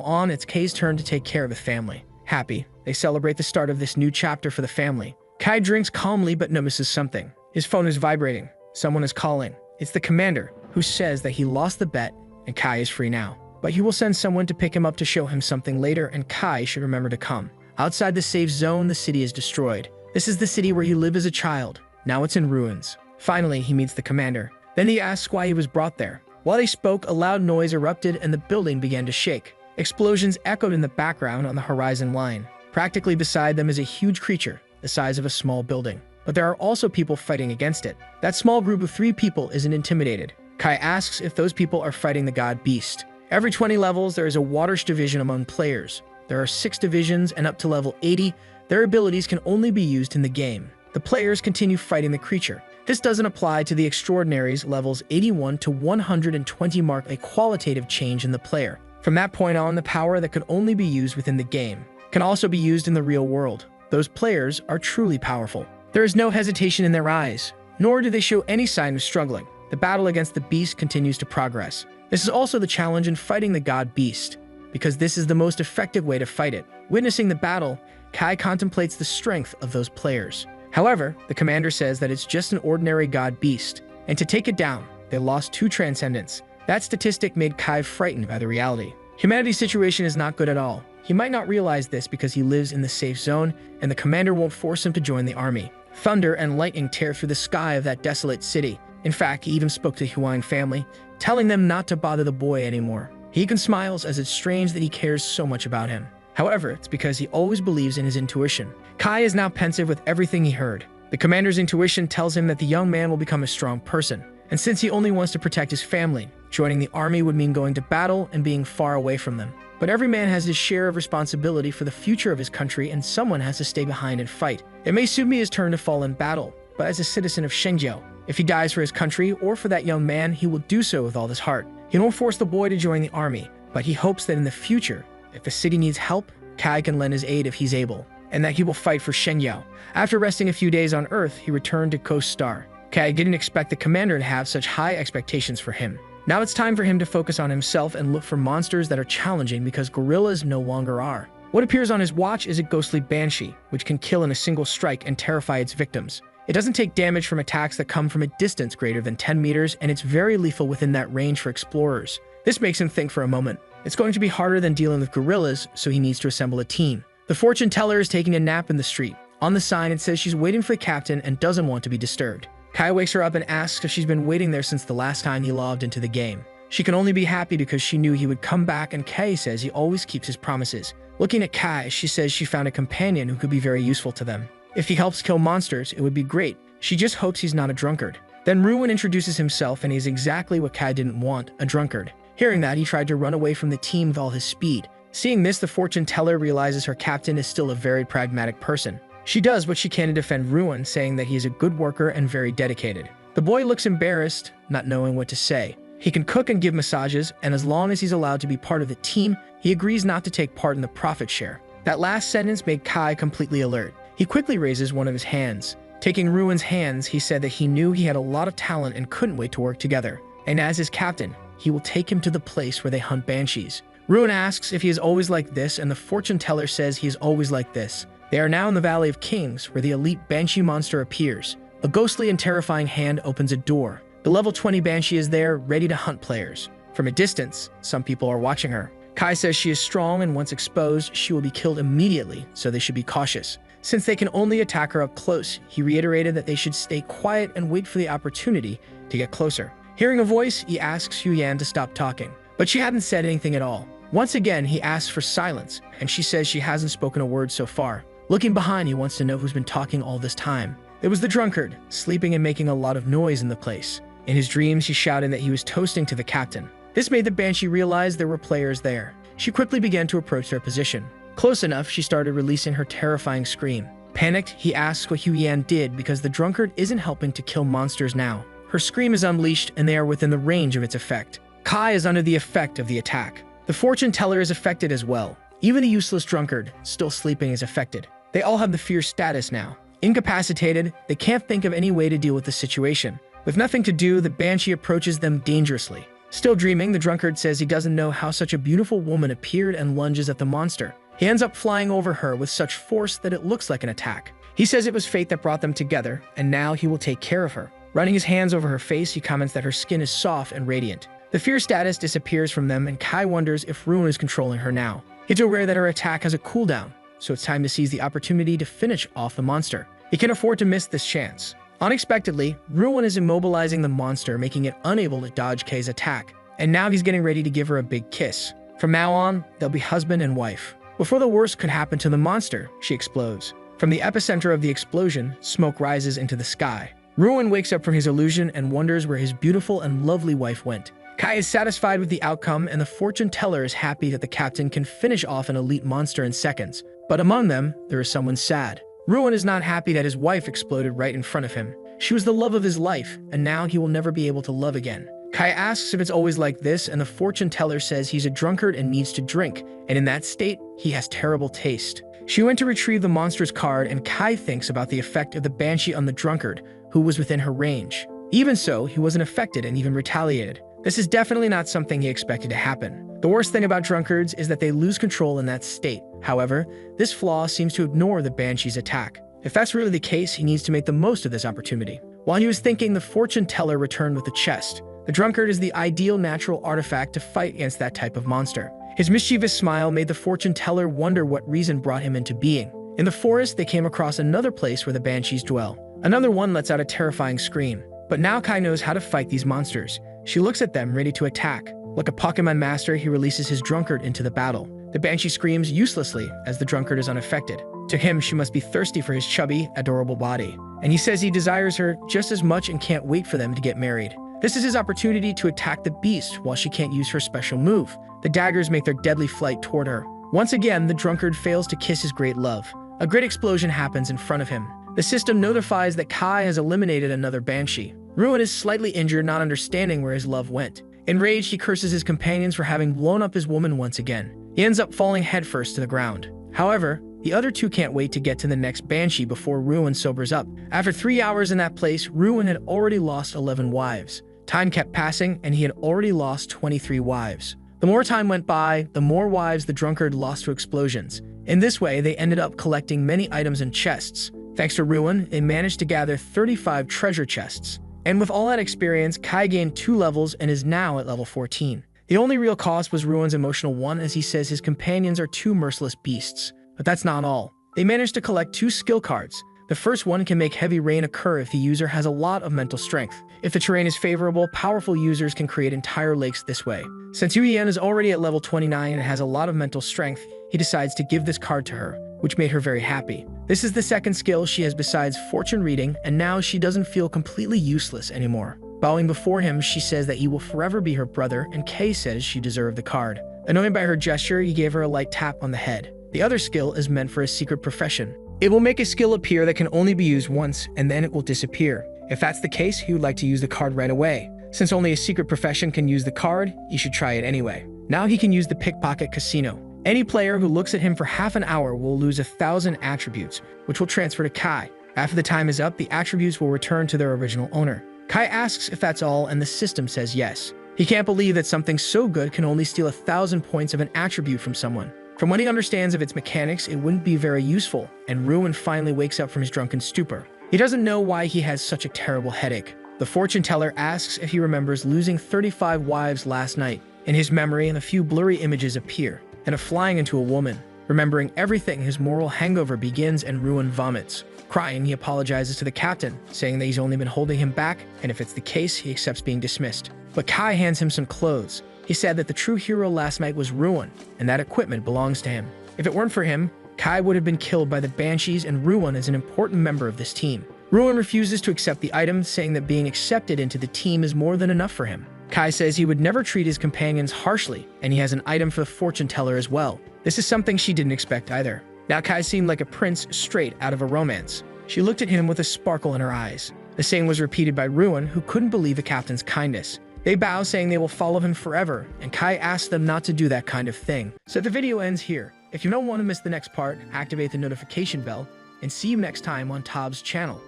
on, it's Kai's turn to take care of the family. Happy, they celebrate the start of this new chapter for the family. Kai drinks calmly but notices something. His phone is vibrating. Someone is calling. It's the commander, who says that he lost the bet and Kai is free now. But he will send someone to pick him up to show him something later, and Kai should remember to come. Outside the safe zone, the city is destroyed. This is the city where he lived as a child. Now it's in ruins. Finally, he meets the commander. Then he asks why he was brought there. While they spoke, a loud noise erupted and the building began to shake. Explosions echoed in the background on the horizon line. Practically beside them is a huge creature, the size of a small building. But there are also people fighting against it. That small group of 3 people isn't intimidated. Kai asks if those people are fighting the god beast. Every 20 levels, there is a Waterish division among players. There are 6 divisions, and up to level 80, their abilities can only be used in the game. The players continue fighting the creature. This doesn't apply to the Extraordinaries. Levels 81 to 120 mark a qualitative change in the player. From that point on, the power that could only be used within the game can also be used in the real world. Those players are truly powerful. There is no hesitation in their eyes, nor do they show any sign of struggling. The battle against the beast continues to progress. This is also the challenge in fighting the god beast, because this is the most effective way to fight it. Witnessing the battle, Kai contemplates the strength of those players. However, the commander says that it's just an ordinary god beast, and to take it down, they lost 2 transcendents. That statistic made Kai frightened by the reality. Humanity's situation is not good at all. He might not realize this because he lives in the safe zone, and the commander won't force him to join the army. Thunder and lightning tear through the sky of that desolate city. In fact, he even spoke to the Huang family, telling them not to bother the boy anymore. Hegan smiles as it's strange that he cares so much about him. However, it's because he always believes in his intuition. Kai is now pensive with everything he heard. The commander's intuition tells him that the young man will become a strong person. And since he only wants to protect his family, joining the army would mean going to battle and being far away from them. But every man has his share of responsibility for the future of his country, and someone has to stay behind and fight. It may soon be his turn to fall in battle, but as a citizen of Shengjiao, if he dies for his country or for that young man, he will do so with all his heart. He won't force the boy to join the army, but he hopes that in the future, if the city needs help, Kai can lend his aid if he's able, and that he will fight for Shengjiao. After resting a few days on Earth, he returned to Coast Star. Kai didn't expect the commander to have such high expectations for him. Now it's time for him to focus on himself and look for monsters that are challenging because gorillas no longer are. What appears on his watch is a ghostly banshee, which can kill in a single strike and terrify its victims. It doesn't take damage from attacks that come from a distance greater than 10 meters, and it's very lethal within that range for explorers. This makes him think for a moment. It's going to be harder than dealing with gorillas, so he needs to assemble a team. The fortune teller is taking a nap in the street. On the sign, it says she's waiting for the captain and doesn't want to be disturbed. Kai wakes her up and asks if she's been waiting there since the last time he logged into the game. She can only be happy because she knew he would come back, and Kai says he always keeps his promises. Looking at Kai, she says she found a companion who could be very useful to them. If he helps kill monsters, it would be great. She just hopes he's not a drunkard. Then Ruin introduces himself, and he's exactly what Kai didn't want, a drunkard. Hearing that, he tried to run away from the team with all his speed. Seeing this, the fortune teller realizes her captain is still a very pragmatic person. She does what she can to defend Ruin, saying that he is a good worker and very dedicated. The boy looks embarrassed, not knowing what to say. He can cook and give massages, and as long as he's allowed to be part of the team, he agrees not to take part in the profit share. That last sentence made Kai completely alert. He quickly raises one of his hands. Taking Ruin's hands, he said that he knew he had a lot of talent and couldn't wait to work together. And as his captain, he will take him to the place where they hunt banshees. Ruin asks if he is always like this, and the fortune teller says he is always like this. They are now in the Valley of Kings, where the elite banshee monster appears. A ghostly and terrifying hand opens a door. The level 20 banshee is there, ready to hunt players. From a distance, some people are watching her. Kai says she is strong, and once exposed, she will be killed immediately, so they should be cautious. Since they can only attack her up close, he reiterated that they should stay quiet and wait for the opportunity to get closer. Hearing a voice, he asks Huyan to stop talking, but she hadn't said anything at all. Once again, he asks for silence, and she says she hasn't spoken a word so far. Looking behind, he wants to know who's been talking all this time. It was the drunkard, sleeping and making a lot of noise in the place. In his dreams, he shouted that he was toasting to the captain. This made the banshee realize there were players there. She quickly began to approach their position. Close enough, she started releasing her terrifying scream. Panicked, he asks what Huyan did because the drunkard isn't helping to kill monsters now. Her scream is unleashed, and they are within the range of its effect. Kai is under the effect of the attack. The fortune teller is affected as well. Even the useless drunkard, still sleeping, is affected. They all have the fear status now. Incapacitated, they can't think of any way to deal with the situation. With nothing to do, the banshee approaches them dangerously. Still dreaming, the drunkard says he doesn't know how such a beautiful woman appeared and lunges at the monster. He ends up flying over her with such force that it looks like an attack. He says it was fate that brought them together, and now he will take care of her. Running his hands over her face, he comments that her skin is soft and radiant. The fear status disappears from them, and Kai wonders if Ruin is controlling her now. He's aware that her attack has a cooldown, so it's time to seize the opportunity to finish off the monster. He can afford to miss this chance. Unexpectedly, Ruin is immobilizing the monster, making it unable to dodge Kai's attack. And now he's getting ready to give her a big kiss. From now on, they'll be husband and wife. Before the worst could happen to the monster, she explodes. From the epicenter of the explosion, smoke rises into the sky. Ruin wakes up from his illusion and wonders where his beautiful and lovely wife went. Kai is satisfied with the outcome, and the fortune teller is happy that the captain can finish off an elite monster in seconds. But among them, there is someone sad. Ruin is not happy that his wife exploded right in front of him. She was the love of his life, and now he will never be able to love again. Kai asks if it's always like this, and the fortune teller says he's a drunkard and needs to drink, and in that state, he has terrible taste. She went to retrieve the monster's card, and Kai thinks about the effect of the banshee on the drunkard, who was within her range. Even so, he wasn't affected and even retaliated. This is definitely not something he expected to happen. The worst thing about drunkards is that they lose control in that state. However, this flaw seems to ignore the banshee's attack. If that's really the case, he needs to make the most of this opportunity. While he was thinking, the fortune teller returned with the chest. The drunkard is the ideal natural artifact to fight against that type of monster. His mischievous smile made the fortune teller wonder what reason brought him into being. In the forest, they came across another place where the banshees dwell. Another one lets out a terrifying scream. But now Kai knows how to fight these monsters. She looks at them, ready to attack. Like a Pokemon master, he releases his drunkard into the battle. The banshee screams uselessly as the drunkard is unaffected. To him, she must be thirsty for his chubby, adorable body. And he says he desires her just as much and can't wait for them to get married. This is his opportunity to attack the beast while she can't use her special move. The daggers make their deadly flight toward her. Once again, the drunkard fails to kiss his great love. A great explosion happens in front of him. The system notifies that Kai has eliminated another banshee. Ruin is slightly injured, not understanding where his love went. Enraged, he curses his companions for having blown up his woman once again. He ends up falling headfirst to the ground. However, the other two can't wait to get to the next banshee before Ruin sobers up. After 3 hours in that place, Ruin had already lost 11 wives. Time kept passing, and he had already lost 23 wives. The more time went by, the more wives the drunkard lost to explosions. In this way, they ended up collecting many items in chests. Thanks to Ruin, they managed to gather 35 treasure chests. And with all that experience, Kai gained 2 levels and is now at level 14. The only real cost was Ruin's emotional one, as he says his companions are 2 merciless beasts. But that's not all. They managed to collect 2 skill cards. The first one can make heavy rain occur if the user has a lot of mental strength. If the terrain is favorable, powerful users can create entire lakes this way. Since Yuyen is already at level 29 and has a lot of mental strength, he decides to give this card to her, which made her very happy. This is the second skill she has besides fortune reading, and now she doesn't feel completely useless anymore. Bowing before him, she says that he will forever be her brother, and Kay says she deserved the card. Annoyed by her gesture, he gave her a light tap on the head. The other skill is meant for a secret profession. It will make a skill appear that can only be used once, and then it will disappear. If that's the case, he would like to use the card right away. Since only a secret profession can use the card, he should try it anyway. Now he can use the pickpocket casino. Any player who looks at him for half an hour will lose 1,000 attributes, which will transfer to Kai. After the time is up, the attributes will return to their original owner. Kai asks if that's all, and the system says yes. He can't believe that something so good can only steal 1,000 points of an attribute from someone. From what he understands of its mechanics, it wouldn't be very useful, and Ruin finally wakes up from his drunken stupor. He doesn't know why he has such a terrible headache. The fortune teller asks if he remembers losing 35 wives last night. In his memory, and a few blurry images appear, and of flying into a woman. Remembering everything, his moral hangover begins and Ruin vomits. Crying, he apologizes to the captain, saying that he's only been holding him back, and if it's the case, he accepts being dismissed. But Kai hands him some clothes. He said that the true hero last night was Ruin, and that equipment belongs to him. If it weren't for him, Kai would have been killed by the Banshees, and Ruin is an important member of this team. Ruin refuses to accept the item, saying that being accepted into the team is more than enough for him. Kai says he would never treat his companions harshly, and he has an item for the fortune teller as well. This is something she didn't expect either. Now Kai seemed like a prince straight out of a romance. She looked at him with a sparkle in her eyes. The same was repeated by Ruin, who couldn't believe the captain's kindness. They bow, saying they will follow him forever, and Kai asks them not to do that kind of thing. So the video ends here. If you don't want to miss the next part, activate the notification bell, and see you next time on Tob's channel.